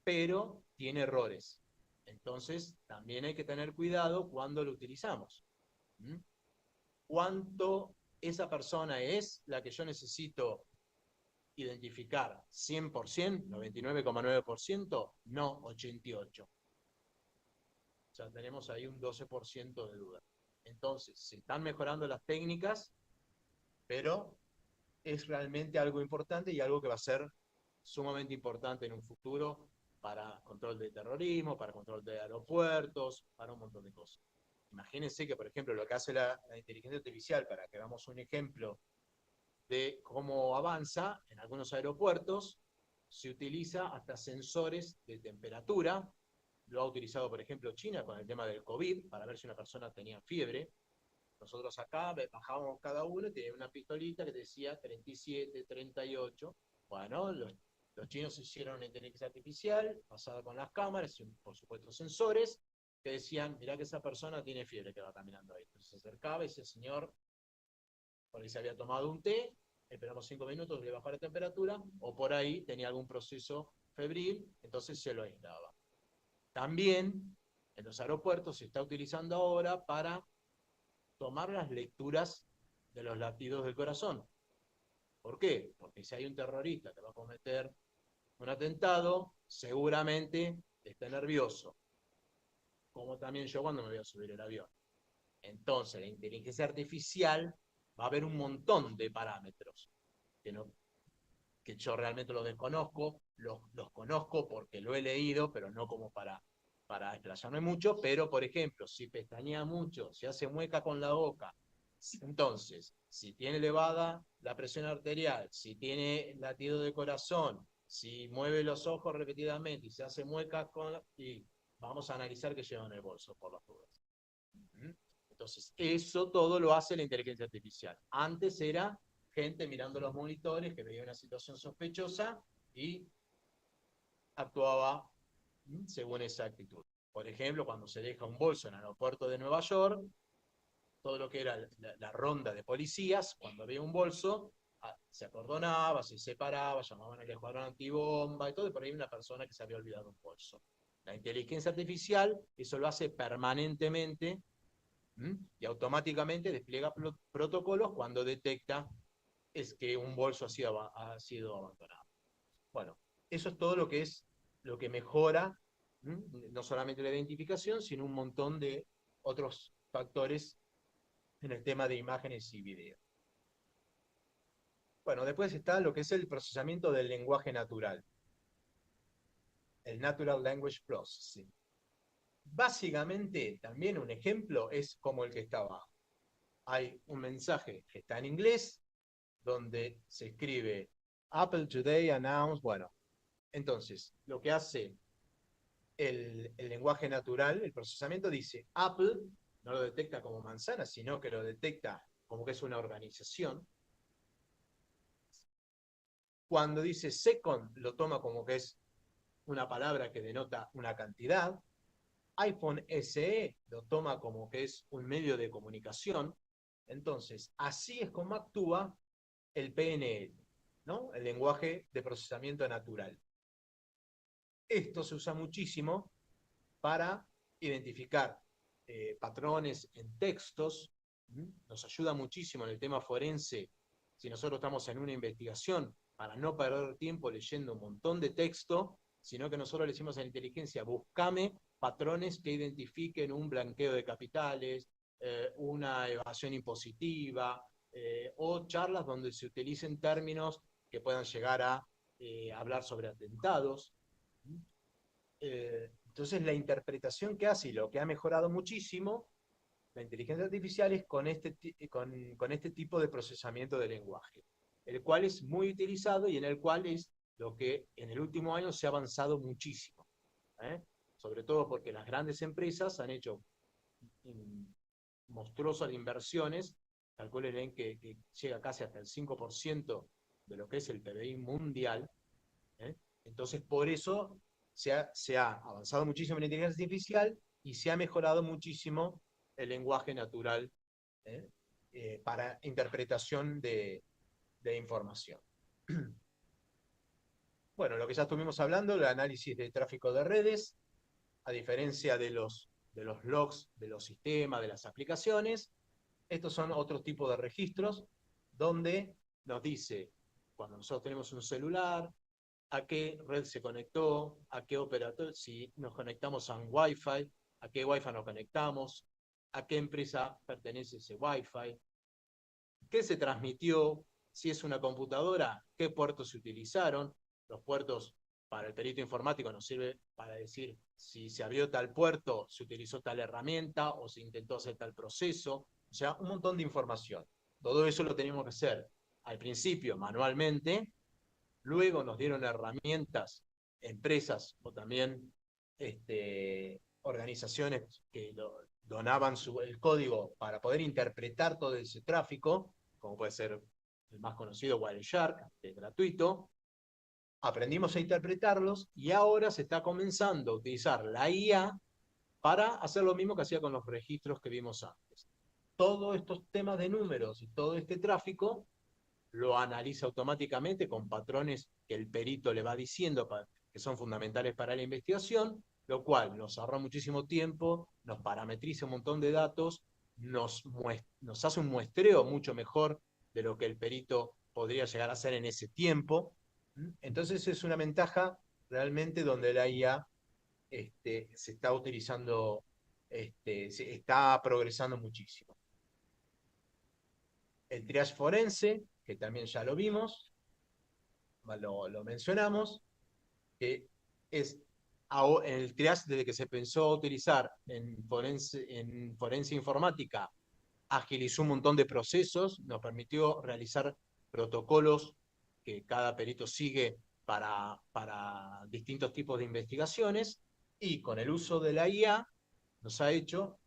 Speaker 1: pero tiene errores. Entonces, también hay que tener cuidado cuando lo utilizamos. ¿Cuánto esa persona es la que yo necesito identificar? ¿100%? ¿99,9%? No, 88%. O sea, tenemos ahí un 12% de duda. Entonces, se están mejorando las técnicas, pero es realmente algo importante y algo que va a ser sumamente importante en un futuro para control de terrorismo, para control de aeropuertos, para un montón de cosas. Imagínense que, por ejemplo, lo que hace la inteligencia artificial, para que hagamos un ejemplo de cómo avanza, en algunos aeropuertos se utiliza hasta sensores de temperatura. Lo ha utilizado, por ejemplo, China con el tema del COVID, para ver si una persona tenía fiebre. Nosotros acá bajábamos cada uno y tenía una pistolita que decía 37, 38. Bueno, los chinos hicieron una inteligencia artificial basada con las cámaras y, por supuesto, sensores que decían, mirá que esa persona tiene fiebre que va caminando ahí. Entonces se acercaba y ese señor, por ahí se había tomado un té, esperamos 5 minutos, le bajó la temperatura, o por ahí tenía algún proceso febril, entonces se lo aislaba. También en los aeropuertos se está utilizando ahora para tomar las lecturas de los latidos del corazón. ¿Por qué? Porque si hay un terrorista que va a cometer un atentado, seguramente está nervioso, como también yo cuando me voy a subir el avión. Entonces, la inteligencia artificial va a haber un montón de parámetros que yo realmente los desconozco, los conozco porque lo he leído, pero no como para explayarme mucho, pero por ejemplo, si pestañea mucho, si hace mueca con la boca, entonces, si tiene elevada la presión arterial, si tiene latido de corazón, si mueve los ojos repetidamente y se hace muecas y vamos a analizar qué lleva en el bolso, por las dudas. Entonces, eso todo lo hace la inteligencia artificial. Antes era gente mirando los monitores que veía una situación sospechosa y actuaba según esa actitud. Por ejemplo, cuando se deja un bolso en el aeropuerto de Nueva York, todo lo que era la ronda de policías, cuando veía un bolso, se acordonaba, se separaba, llamaban al escuadrón antibomba y todo, y por ahí una persona que se había olvidado un bolso. La inteligencia artificial eso lo hace permanentemente y automáticamente despliega protocolos cuando detecta es que un bolso ha sido abandonado. Bueno, eso es todo lo que mejora no solamente la identificación, sino un montón de otros factores en el tema de imágenes y video. Bueno, después está lo que es el procesamiento del lenguaje natural, el Natural Language Processing. Básicamente, también un ejemplo es como el que está abajo. Hay un mensaje que está en inglés, donde se escribe Apple Today announced, bueno, entonces, lo que hace el lenguaje natural, el procesamiento dice, Apple no lo detecta como manzana, sino que lo detecta como que es una organización. Cuando dice second, lo toma como que es una palabra que denota una cantidad. iPhone SE lo toma como que es un medio de comunicación. Entonces, así es como actúa el PNL, ¿no? El lenguaje de procesamiento natural. esto se usa muchísimo para identificar patrones en textos. Nos ayuda muchísimo en el tema forense, si nosotros estamos en una investigación, para no perder tiempo leyendo un montón de texto, sino que nosotros le decimos a la inteligencia, buscame patrones que identifiquen un blanqueo de capitales, una evasión impositiva, o charlas donde se utilicen términos que puedan llegar a hablar sobre atentados. Entonces la interpretación que hace y lo que ha mejorado muchísimo la inteligencia artificial es con este tipo de procesamiento de lenguaje, el cual es muy utilizado y en el cual es lo que en el último año se ha avanzado muchísimo. ¿eh? Sobre todo porque las grandes empresas han hecho monstruosas inversiones, calculen que llega casi hasta el 5% de lo que es el PBI mundial. Entonces, por eso se ha avanzado muchísimo en la inteligencia artificial y se ha mejorado muchísimo el lenguaje natural para interpretación de información. Bueno, lo que ya estuvimos hablando, el análisis de tráfico de redes, a diferencia de los logs de los sistemas, de las aplicaciones, estos son otro tipo de registros donde nos dice, cuando nosotros tenemos un celular, a qué red se conectó, a qué operador, si nos conectamos a un Wi-Fi, a qué Wi-Fi nos conectamos, a qué empresa pertenece ese Wi-Fi, qué se transmitió, si es una computadora, qué puertos se utilizaron. Los puertos para el perito informático nos sirve para decir si se abrió tal puerto, se utilizó tal herramienta o se intentó hacer tal proceso. O sea, un montón de información. Todo eso lo tenemos que hacer al principio manualmente, luego nos dieron herramientas, empresas o también organizaciones que donaban el código para poder interpretar todo ese tráfico, como puede ser el más conocido Wireshark, que es gratuito. Aprendimos a interpretarlos y ahora se está comenzando a utilizar la IA para hacer lo mismo que hacía con los registros que vimos antes. Todos estos temas de números y todo este tráfico lo analiza automáticamente con patrones que el perito le va diciendo que son fundamentales para la investigación, lo cual nos ahorra muchísimo tiempo, nos parametriza un montón de datos, nos hace un muestreo mucho mejor de lo que el perito podría llegar a hacer en ese tiempo. Entonces es una ventaja realmente donde la IA se está utilizando, se está progresando muchísimo. El triage forense, que también ya lo vimos, lo mencionamos, que es el triage desde que se pensó a utilizar en forense informática, agilizó un montón de procesos, nos permitió realizar protocolos que cada perito sigue para distintos tipos de investigaciones, y con el uso de la IA nos ha hecho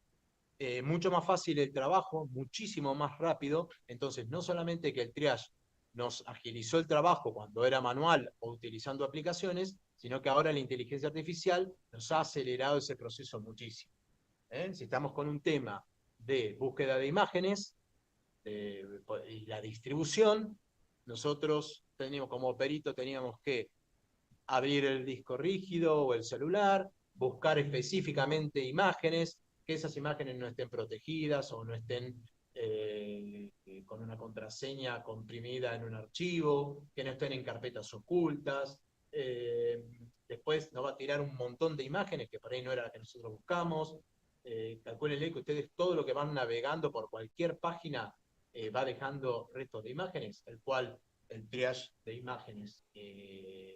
Speaker 1: mucho más fácil el trabajo, muchísimo más rápido. Entonces, no solamente que el triage nos agilizó el trabajo cuando era manual o utilizando aplicaciones, sino que ahora la inteligencia artificial nos ha acelerado ese proceso muchísimo. Si estamos con un tema de búsqueda de imágenes y la distribución, nosotros como perito teníamos que abrir el disco rígido o el celular, buscar específicamente imágenes, que esas imágenes no estén protegidas o no estén con una contraseña comprimida en un archivo, que no estén en carpetas ocultas. Después nos va a tirar un montón de imágenes que por ahí no era la que nosotros buscamos. Calcúlenle que ustedes todo lo que van navegando por cualquier página va dejando restos de imágenes, el cual el triage de imágenes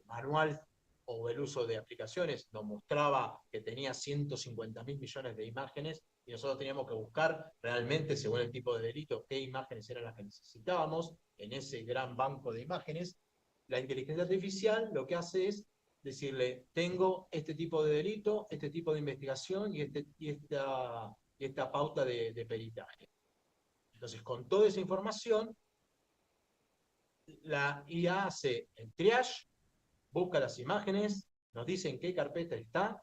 Speaker 1: manual o el uso de aplicaciones nos mostraba que tenía 150.000 millones de imágenes y nosotros teníamos que buscar realmente, según el tipo de delito, qué imágenes eran las que necesitábamos en ese gran banco de imágenes. La inteligencia artificial lo que hace es decirle, tengo este tipo de delito, este tipo de investigación y esta pauta de peritaje. Entonces, con toda esa información, la IA hace el triage, busca las imágenes, nos dice en qué carpeta está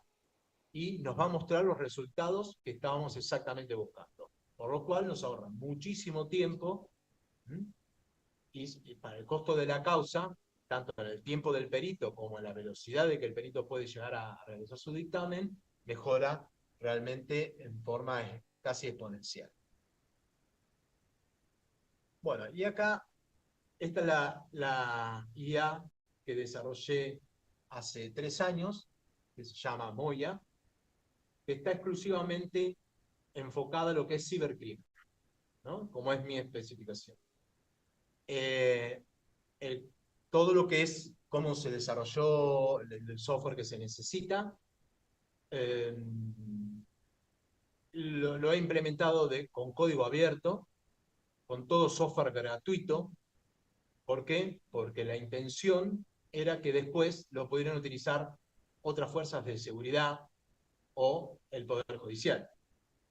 Speaker 1: y nos va a mostrar los resultados que estábamos exactamente buscando. Por lo cual nos ahorra muchísimo tiempo y para el costo de la causa
Speaker 3: tanto en el tiempo del perito como en la velocidad de que el perito puede llegar a realizar su dictamen, mejora realmente en forma casi exponencial. Bueno, y acá, esta es la IA que desarrollé hace 3 años, que se llama Moya, que está exclusivamente enfocada a lo que es cibercrimen, ¿no? Como es mi especificación. Todo lo que es cómo se desarrolló el software que se necesita, lo he implementado con código abierto, con todo software gratuito. ¿Por qué? Porque la intención era que después lo pudieran utilizar otras fuerzas de seguridad o el Poder Judicial.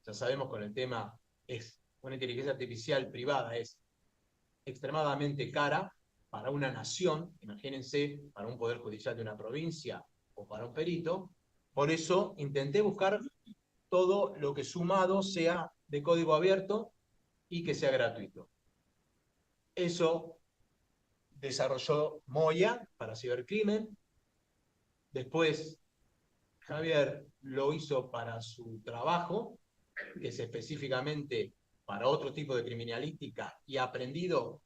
Speaker 3: Ya sabemos con el tema, es una inteligencia artificial privada, es extremadamente cara para una nación, imagínense, para un Poder Judicial de una provincia o para un perito. Por eso intenté buscar todo lo que sumado sea de código abierto y que sea gratuito. Eso desarrolló Moya para cibercrimen. Después Javier lo hizo para su trabajo, que es específicamente para otro tipo de criminalística, y ha aprendido,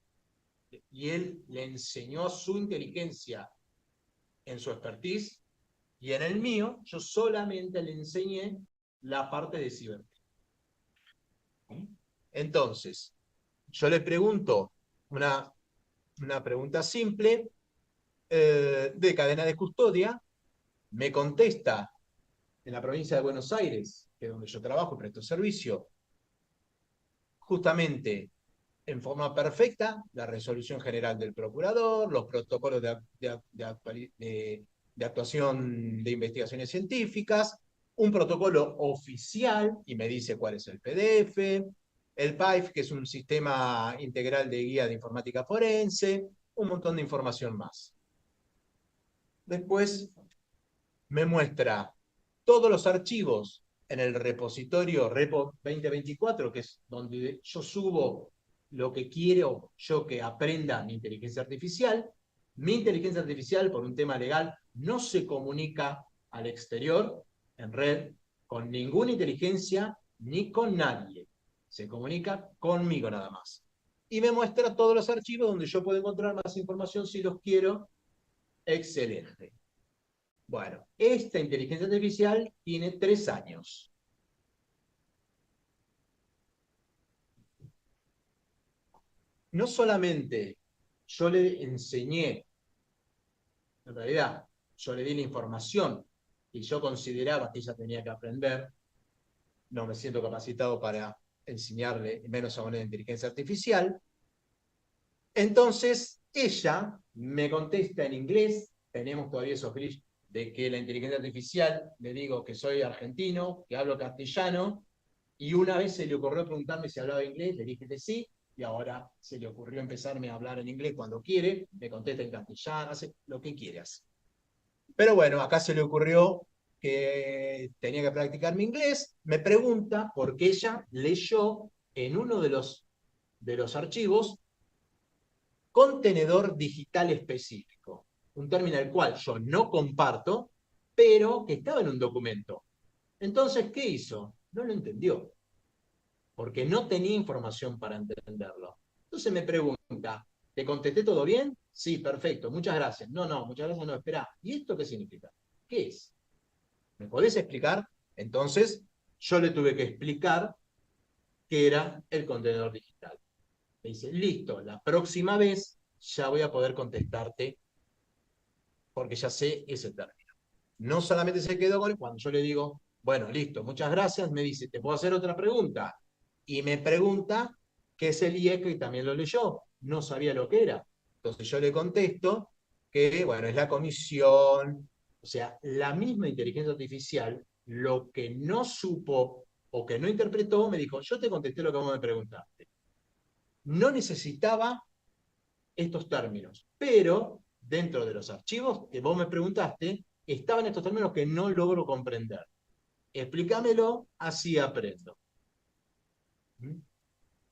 Speaker 3: y él le enseñó su inteligencia en su expertise, y en el mío yo solamente le enseñé la parte de cibercrimen. Entonces, yo le pregunto una pregunta simple de cadena de custodia, me contesta en la provincia de Buenos Aires, que es donde yo trabajo y presto servicio, justamente en forma perfecta la resolución general del procurador, los protocolos de actuación de investigaciones científicas, un protocolo oficial, y me dice cuál es el PDF, el PAIF, que es un sistema integral de guía de informática forense, un montón de información más. Después me muestra todos los archivos en el repositorio Repo 2024, que es donde yo subo lo que quiero yo que aprenda mi inteligencia artificial. Mi inteligencia artificial, por un tema legal, no se comunica al exterior, en red, con ninguna inteligencia ni con nadie. Se comunica conmigo nada más. Y me muestra todos los archivos donde yo puedo encontrar más información si los quiero. Excelente. Bueno, esta inteligencia artificial tiene 3 años. No solamente yo le enseñé, en realidad, yo le di la información y yo consideraba que ella tenía que aprender, no me siento capacitado para enseñarle, menos aún en inteligencia artificial. Entonces, ella me contesta en inglés, tenemos todavía esos glitches de que la inteligencia artificial, le digo que soy argentino, que hablo castellano, y una vez se le ocurrió preguntarme si hablaba inglés, le dije que sí, y ahora se le ocurrió empezarme a hablar en inglés cuando quiere, me contesta en castellano, hace lo que quieras. Pero bueno, acá se le ocurrió que tenía que practicar mi inglés, me pregunta porque ella leyó en uno de los archivos contenedor digital específico, un término al cual yo no comparto, pero que estaba en un documento. Entonces, ¿qué hizo? No lo entendió, porque no tenía información para entenderlo. Entonces me pregunta, ¿te contesté todo bien? Sí, perfecto, muchas gracias. No, muchas gracias, no, espera. ¿Y esto qué significa? ¿Qué es? ¿Me podés explicar? Entonces, yo le tuve que explicar qué era el contenedor digital. Me dice, listo, la próxima vez ya voy a poder contestarte porque ya sé ese término. No solamente se quedó con cuando yo le digo, bueno, listo, muchas gracias, me dice, ¿te puedo hacer otra pregunta? Y me pregunta qué es el IEC y también lo leyó. No sabía lo que era. Entonces yo le contesto que, bueno, es la comisión, o sea, la misma inteligencia artificial, lo que no supo o que no interpretó, me dijo, yo te contesté lo que vos me preguntaste. No necesitaba estos términos, pero dentro de los archivos que vos me preguntaste, estaban estos términos que no logro comprender. Explícamelo, así aprendo.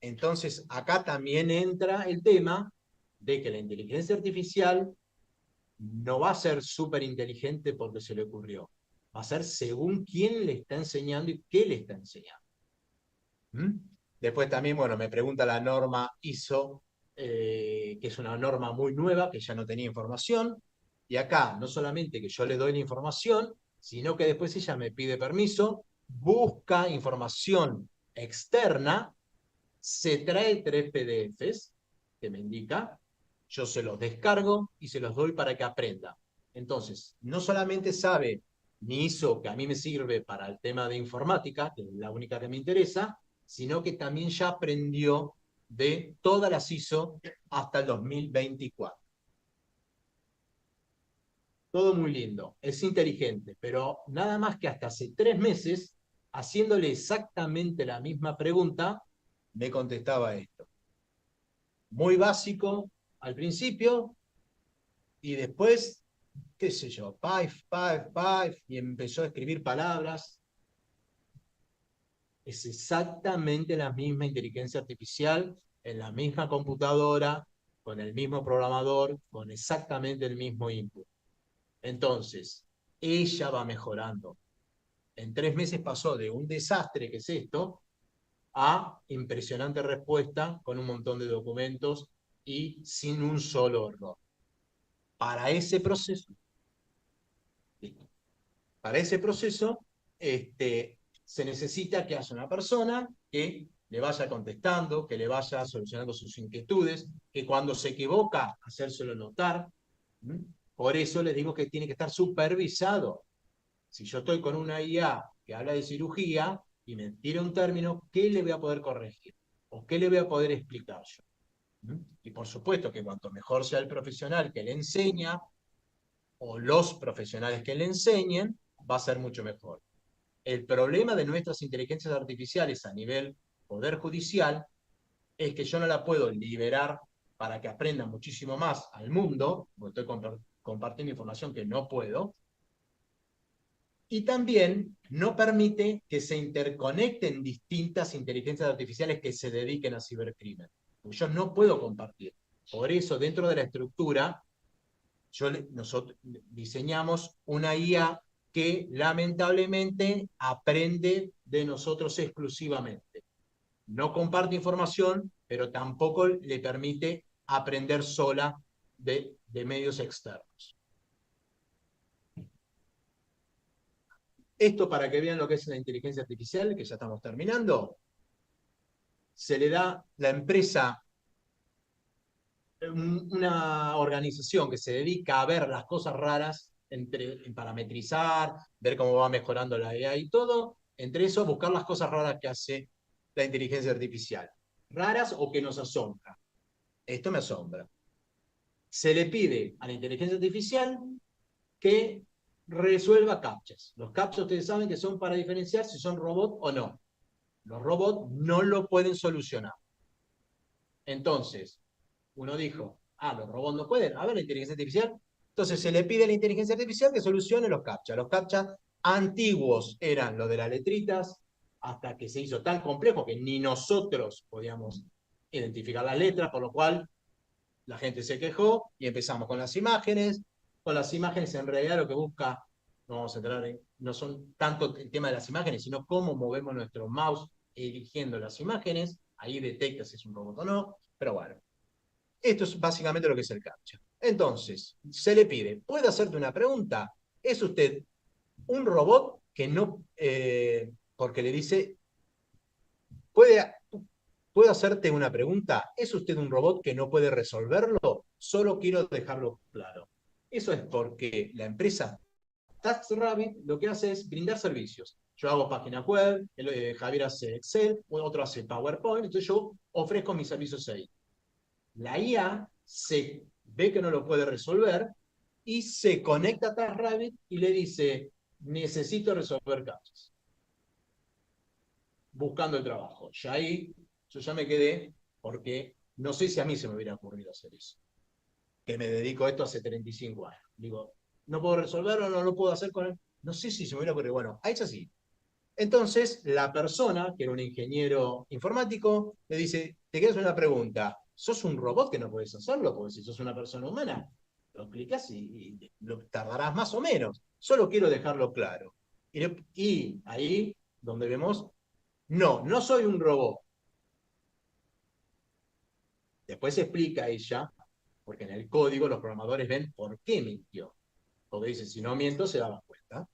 Speaker 3: Entonces, acá también entra el tema de que la inteligencia artificial no va a ser súper inteligente porque se le ocurrió. Va a ser según quién le está enseñando y qué le está enseñando. ¿Mm? Después también, bueno, me pregunta la norma ISO, que es una norma muy nueva, que ya no tenía información. Y acá, no solamente que yo le doy la información, sino que después ella me pide permiso, busca información externa, se trae 3 PDFs que me indica, yo se los descargo y se los doy para que aprenda. Entonces, no solamente sabe mi ISO, que a mí me sirve para el tema de informática, que es la única que me interesa, sino que también ya aprendió de todas las ISO hasta el 2024. Todo muy lindo, es inteligente, pero nada más que hasta hace 3 meses, haciéndole exactamente la misma pregunta, me contestaba esto. Muy básico al principio, y después, qué sé yo, pipe, y empezó a escribir palabras. Es exactamente la misma inteligencia artificial, en la misma computadora, con el mismo programador, con exactamente el mismo input. Entonces, ella va mejorando. En 3 meses pasó de un desastre, que es esto, a impresionante respuesta con un montón de documentos y sin un solo error. Para ese proceso, se necesita que haya una persona que le vaya contestando, que le vaya solucionando sus inquietudes, que cuando se equivoca, hacérselo notar. Por eso les digo que tiene que estar supervisado. Si yo estoy con una IA que habla de cirugía y me tira un término, ¿qué le voy a poder corregir? ¿O qué le voy a poder explicar yo? Y por supuesto que cuanto mejor sea el profesional que le enseña, o los profesionales que le enseñen, va a ser mucho mejor. El problema de nuestras inteligencias artificiales a nivel poder judicial es que yo no la puedo liberar para que aprenda muchísimo más al mundo, porque estoy compartiendo información que no puedo, y también no permite que se interconecten distintas inteligencias artificiales que se dediquen a cibercrimen. Porque yo no puedo compartir. Por eso, dentro de la estructura, nosotros diseñamos una IA que lamentablemente aprende de nosotros exclusivamente. No comparte información, pero tampoco le permite aprender sola de medios externos. Esto para que vean lo que es la inteligencia artificial, que ya estamos terminando. Se le da la empresa, una organización que se dedica a ver las cosas raras, parametrizar, ver cómo va mejorando la IA y todo, entre eso buscar las cosas raras que hace la inteligencia artificial. Raras o que nos asombran. Esto me asombra. Se le pide a la inteligencia artificial que resuelva captchas. Los captchas ustedes saben que son para diferenciar si son robots o no. Los robots no lo pueden solucionar. Entonces, uno dijo, los robots no pueden. A ver, la inteligencia artificial. Entonces se le pide a la inteligencia artificial que solucione los captchas. Los captchas antiguos eran lo de las letritas, hasta que se hizo tan complejo que ni nosotros podíamos identificar las letras, por lo cual la gente se quejó y empezamos con las imágenes. Con las imágenes, en realidad, lo que busca, no vamos a entrar en, no son tanto el tema de las imágenes, sino cómo movemos nuestro mouse eligiendo las imágenes. Ahí detecta si es un robot o no. Pero bueno, esto es básicamente lo que es el captcha. Entonces, se le pide, ¿puede hacerte una pregunta? ¿Es usted un robot que no, porque le dice, ¿puedo hacerte una pregunta? ¿Es usted un robot que no puede resolverlo? Solo quiero dejarlo claro. Eso es porque la empresa TaskRabbit lo que hace es brindar servicios. Yo hago páginas web, Javier hace Excel, otro hace PowerPoint, entonces yo ofrezco mis servicios ahí. La IA se ve que no lo puede resolver y se conecta a TaskRabbit y le dice, necesito resolver casos. Buscando el trabajo. Y ahí yo ya me quedé porque no sé si a mí se me hubiera ocurrido hacer eso. Que me dedico a esto hace 35 años. Digo, ¿no puedo resolverlo? ¿No lo puedo hacer con él? No sé si se me hubiera ocurrido. Bueno, a ella sí. Entonces, la persona, que era un ingeniero informático, le dice, te quiero hacer una pregunta. ¿Sos un robot que no puedes hacerlo? Porque si sos una persona humana, lo clicas y lo tardarás más o menos. Solo quiero dejarlo claro. Y ahí donde vemos, no soy un robot. Después se explica ella, porque en el código los programadores ven por qué mintió. Porque dice, si no miento, se dan cuenta.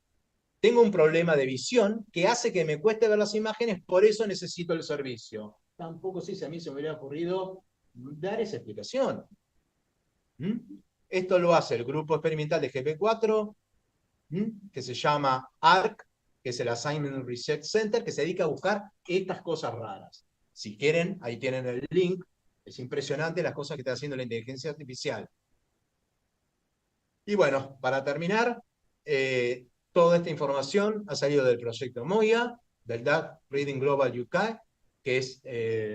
Speaker 3: Tengo un problema de visión que hace que me cueste ver las imágenes, por eso necesito el servicio. Tampoco sé si a mí se me hubiera ocurrido dar esa explicación. Esto lo hace el grupo experimental de GP4, que se llama ARC, que es el Assignment Research Center, que se dedica a buscar estas cosas raras. Si quieren, ahí tienen el link. Es impresionante las cosas que está haciendo la inteligencia artificial. Y bueno, para terminar, toda esta información ha salido del proyecto MOIA, del DAC Reading Global UK, que es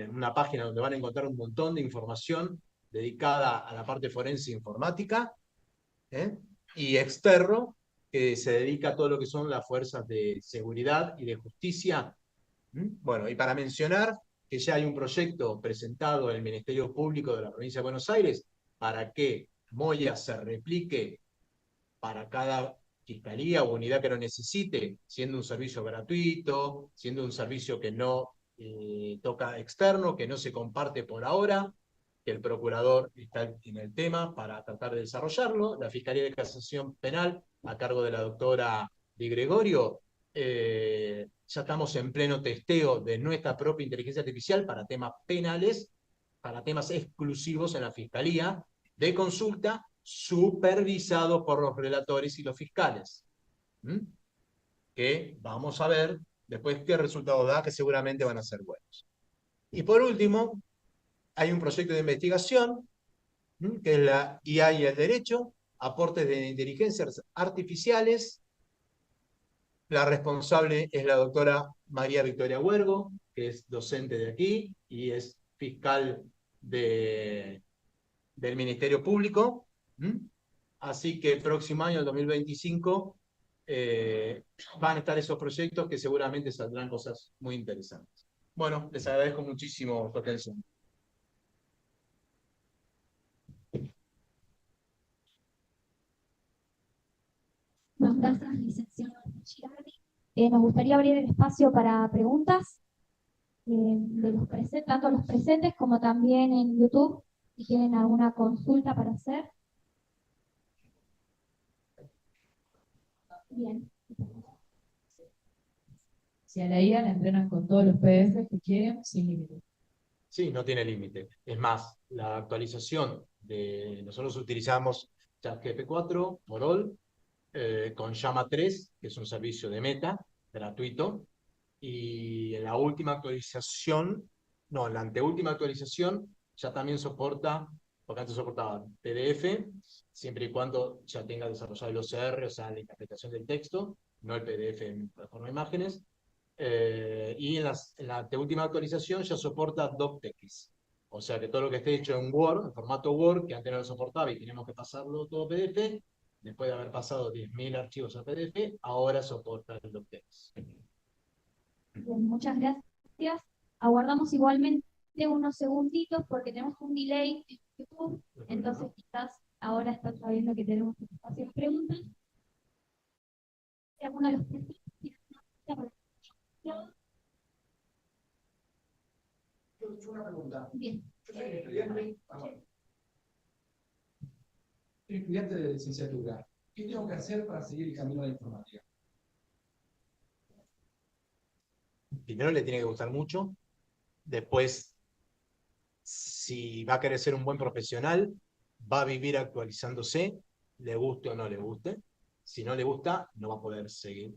Speaker 3: una página donde van a encontrar un montón de información dedicada a la parte forense informática, y Exterro, que se dedica a todo lo que son las fuerzas de seguridad y de justicia. Bueno, y para mencionar que ya hay un proyecto presentado en el Ministerio Público de la Provincia de Buenos Aires para que MOIA se replique para cada fiscalía o unidad que lo necesite, siendo un servicio gratuito, siendo un servicio que no toca externo, que no se comparte por ahora, que el procurador está en el tema para tratar de desarrollarlo. La Fiscalía de Casación Penal, a cargo de la doctora Di Gregorio, ya estamos en pleno testeo de nuestra propia inteligencia artificial para temas penales, para temas exclusivos en la Fiscalía, de consulta, supervisado por los relatores y los fiscales. Que vamos a ver después qué resultados da, que seguramente van a ser buenos. Y por último, hay un proyecto de investigación, que es la IA y el derecho, aportes de inteligencias artificiales. La responsable es la doctora María Victoria Huergo, que es docente de aquí y es fiscal del Ministerio Público. Así que el próximo año, el 2025, van a estar esos proyectos que seguramente saldrán cosas muy interesantes. Bueno, les agradezco muchísimo su atención.
Speaker 2: Gracias, licenciado Girardi. Nos gustaría abrir el espacio para preguntas de los tanto los presentes como también en YouTube, si tienen alguna consulta para hacer. Bien.
Speaker 4: Si a la IA la entrenan con todos los PDFs que quieren, sin límite.
Speaker 3: Sí, no tiene límite. Es más, la actualización de... Nosotros utilizamos ChatGPT-4 por all, con Llama 3, que es un servicio de Meta, gratuito, y en la última actualización, no, en la anteúltima actualización, ya también soporta, porque antes soportaba PDF, siempre y cuando ya tenga desarrollado el OCR, o sea, la interpretación del texto, no el PDF en forma de imágenes, y en la anteúltima actualización ya soporta DocTeX. O sea que todo lo que esté hecho en Word, en formato Word, que antes no lo soportaba y teníamos que pasarlo todo a PDF, después de haber pasado 10.000 archivos a PDF, ahora soporta el DocText.
Speaker 2: Bien, muchas gracias. Aguardamos igualmente unos segunditos porque tenemos un delay en YouTube, entonces quizás ahora está sabiendo que tenemos espacio de preguntas. ¿Alguno de los presentes tiene una pregunta?
Speaker 5: Yo una pregunta.
Speaker 2: Bien.
Speaker 5: Yo soy estudiante, soy estudiante de licenciatura. ¿Qué tengo que hacer para seguir el camino de la informática?
Speaker 3: Primero le tiene que gustar mucho. Después, si va a querer ser un buen profesional, va a vivir actualizándose, le guste o no le guste. Si no le gusta, no va a poder seguir.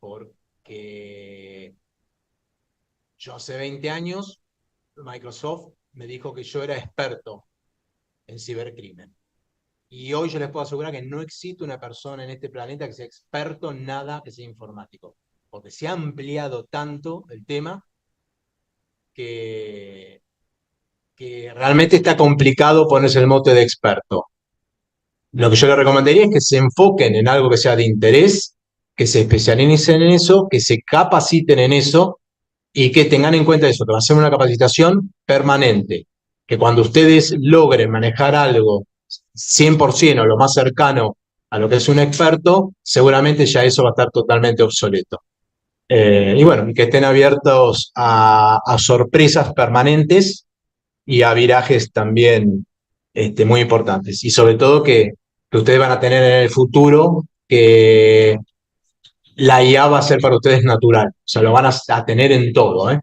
Speaker 3: Porque yo hace 20 años, Microsoft me dijo que yo era experto en cibercrimen. Y hoy yo les puedo asegurar que no existe una persona en este planeta que sea experto en nada que sea informático. Porque se ha ampliado tanto el tema que realmente está complicado ponerse el mote de experto. Lo que yo le recomendaría es que se enfoquen en algo que sea de interés, que se especialicen en eso, que se capaciten en eso y que tengan en cuenta eso, que va a ser una capacitación permanente. Que cuando ustedes logren manejar algo 100% o lo más cercano a lo que es un experto, seguramente ya eso va a estar totalmente obsoleto. Y bueno, que estén abiertos a sorpresas permanentes y a virajes también muy importantes. Y sobre todo que ustedes van a tener en el futuro que la IA va a ser para ustedes natural. O sea, lo van a tener en todo, ¿eh?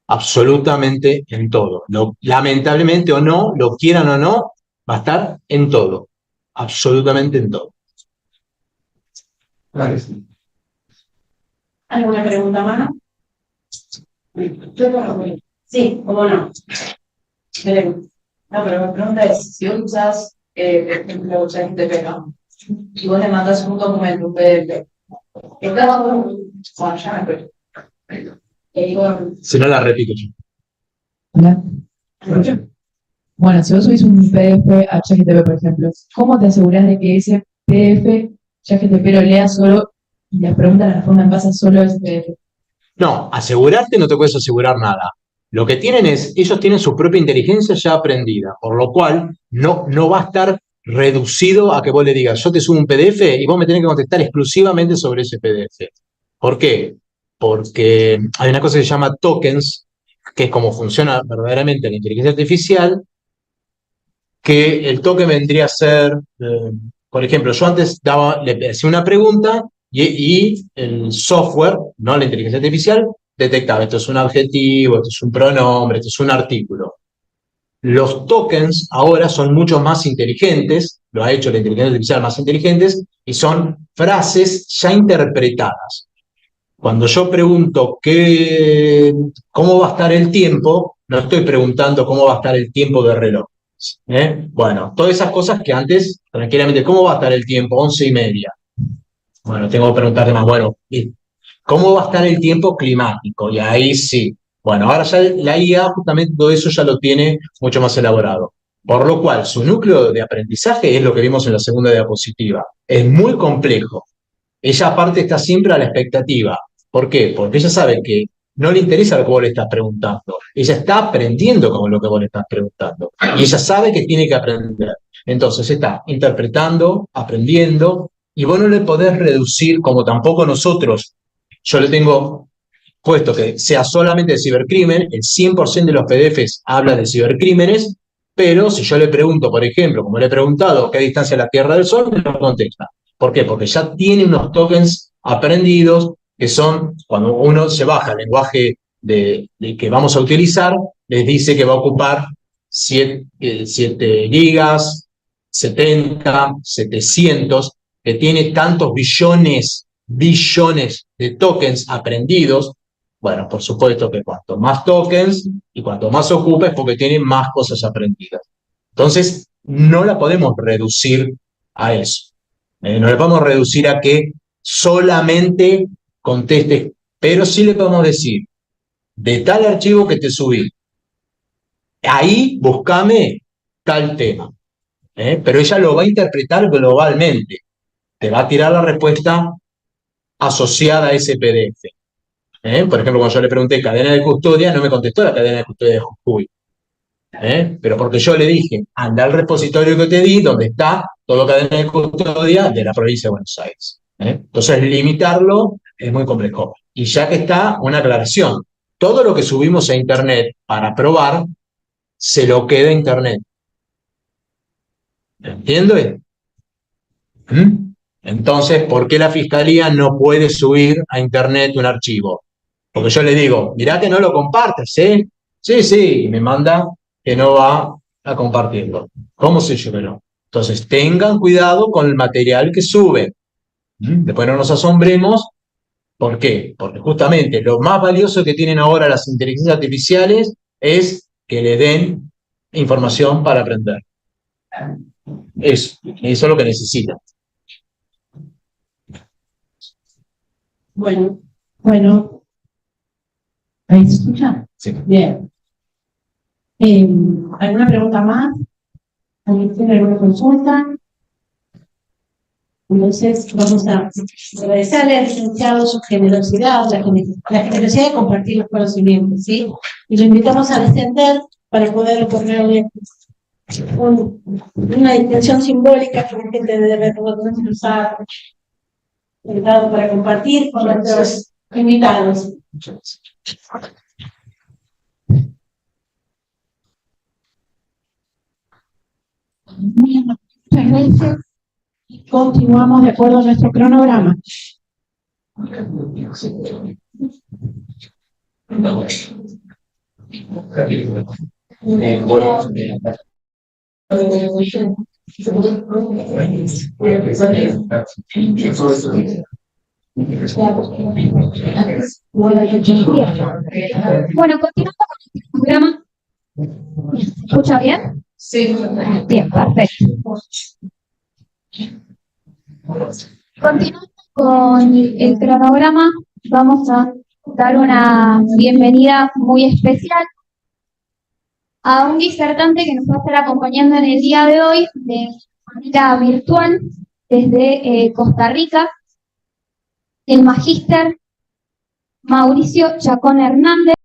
Speaker 3: Absolutamente en todo. Lamentablemente o no, lo quieran o no, va a estar en todo. Absolutamente en todo.
Speaker 5: Claro, sí.
Speaker 6: ¿Alguna pregunta más? Sí, ¿cómo no? No, pero mi pregunta es, si vos usas, por ejemplo, ChatGPT, ¿no? Y vos le mandas un documento, un PDF, está bueno, ya me acuerdo.
Speaker 3: Si no, la repito yo.
Speaker 4: Hola. Bueno, si vos subís un PDF a ChatGPT, por ejemplo, ¿cómo te aseguras de que ese PDF ChatGPT lo lea solo y las preguntas las responda en base a solo ese PDF?
Speaker 3: No, asegurarte no te puedes asegurar nada. Lo que tienen es, ellos tienen su propia inteligencia ya aprendida, por lo cual no va a estar reducido a que vos le digas, yo te subo un PDF y vos me tenés que contestar exclusivamente sobre ese PDF. ¿Por qué? Porque hay una cosa que se llama tokens, que es como funciona verdaderamente la inteligencia artificial, que el token vendría a ser, por ejemplo, yo antes le hacía una pregunta y el software, no la inteligencia artificial, detectaba esto es un adjetivo, esto es un pronombre, esto es un artículo. Los tokens ahora son mucho más inteligentes, lo ha hecho la inteligencia artificial más inteligentes, y son frases ya interpretadas. Cuando yo pregunto cómo va a estar el tiempo, no estoy preguntando cómo va a estar el tiempo de reloj. Bueno, todas esas cosas que antes, tranquilamente, ¿cómo va a estar el tiempo? 11:30. Bueno, tengo que preguntarle más, bueno, ¿cómo va a estar el tiempo climático? Y ahí sí. Bueno, ahora ya la IA justamente todo eso ya lo tiene mucho más elaborado. Por lo cual, su núcleo de aprendizaje es lo que vimos en la segunda diapositiva. Es muy complejo. Ella aparte está siempre a la expectativa. ¿Por qué? Porque ella sabe que no le interesa lo que vos le estás preguntando. Ella está aprendiendo con lo que vos le estás preguntando. Y ella sabe que tiene que aprender. Entonces está interpretando, aprendiendo, y vos no le podés reducir, como tampoco nosotros. Yo le tengo puesto que sea solamente de cibercrimen, el 100% de los PDFs habla de cibercrímenes, pero si yo le pregunto, por ejemplo, como le he preguntado, ¿qué distancia es la Tierra del Sol? Me lo contesta. ¿Por qué? Porque ya tiene unos tokens aprendidos que son, cuando uno se baja el lenguaje que vamos a utilizar, les dice que va a ocupar 7 gigas, 70, 700, que tiene tantos billones de tokens aprendidos. Bueno, por supuesto que cuanto más tokens y cuanto más ocupes, porque tiene más cosas aprendidas. Entonces, no la podemos reducir a eso. No le podemos reducir a que solamente conteste, pero sí le podemos decir, de tal archivo que te subí, ahí buscame tal tema. Pero ella lo va a interpretar globalmente. Te va a tirar la respuesta asociada a ese PDF. Por ejemplo, cuando yo le pregunté cadena de custodia, no me contestó la cadena de custodia de Jujuy. Pero porque yo le dije, anda al repositorio que te di, donde está toda cadena de custodia de la provincia de Buenos Aires. Entonces, limitarlo es muy complejo. Y ya que está, una aclaración. Todo lo que subimos a Internet para probar, se lo queda a Internet. ¿Entiendes? Entonces, ¿por qué la Fiscalía no puede subir a Internet un archivo? Porque yo le digo, mirá que no lo compartas, ¿eh? Sí, y me manda que no va a compartirlo. ¿Cómo sé yo que no? Entonces, tengan cuidado con el material que suben. Después no nos asombremos. ¿Por qué? Porque justamente lo más valioso que tienen ahora las inteligencias artificiales es que le den información para aprender. Eso es lo que necesitan.
Speaker 6: Bueno, ¿ahí se escucha?
Speaker 3: Sí.
Speaker 6: Bien. ¿Alguna pregunta más? ¿Alguien tiene alguna consulta? Entonces, vamos a agradecerle al licenciado su generosidad, la generosidad de compartir los conocimientos, ¿sí? Y lo invitamos a descender para poder ponerle
Speaker 7: una distinción simbólica que la gente debe poder usar el dado para compartir con nuestros invitados.
Speaker 4: Muchas gracias. Continuamos de acuerdo a nuestro cronograma.
Speaker 2: Bueno, continuando con el programa. ¿Se escucha bien?
Speaker 6: Sí.
Speaker 2: Bien, perfecto. Continuando con el cronograma, vamos a dar una bienvenida muy especial a un disertante que nos va a estar acompañando en el día de hoy de manera virtual desde Costa Rica, el magíster Mauricio Chacón Hernández.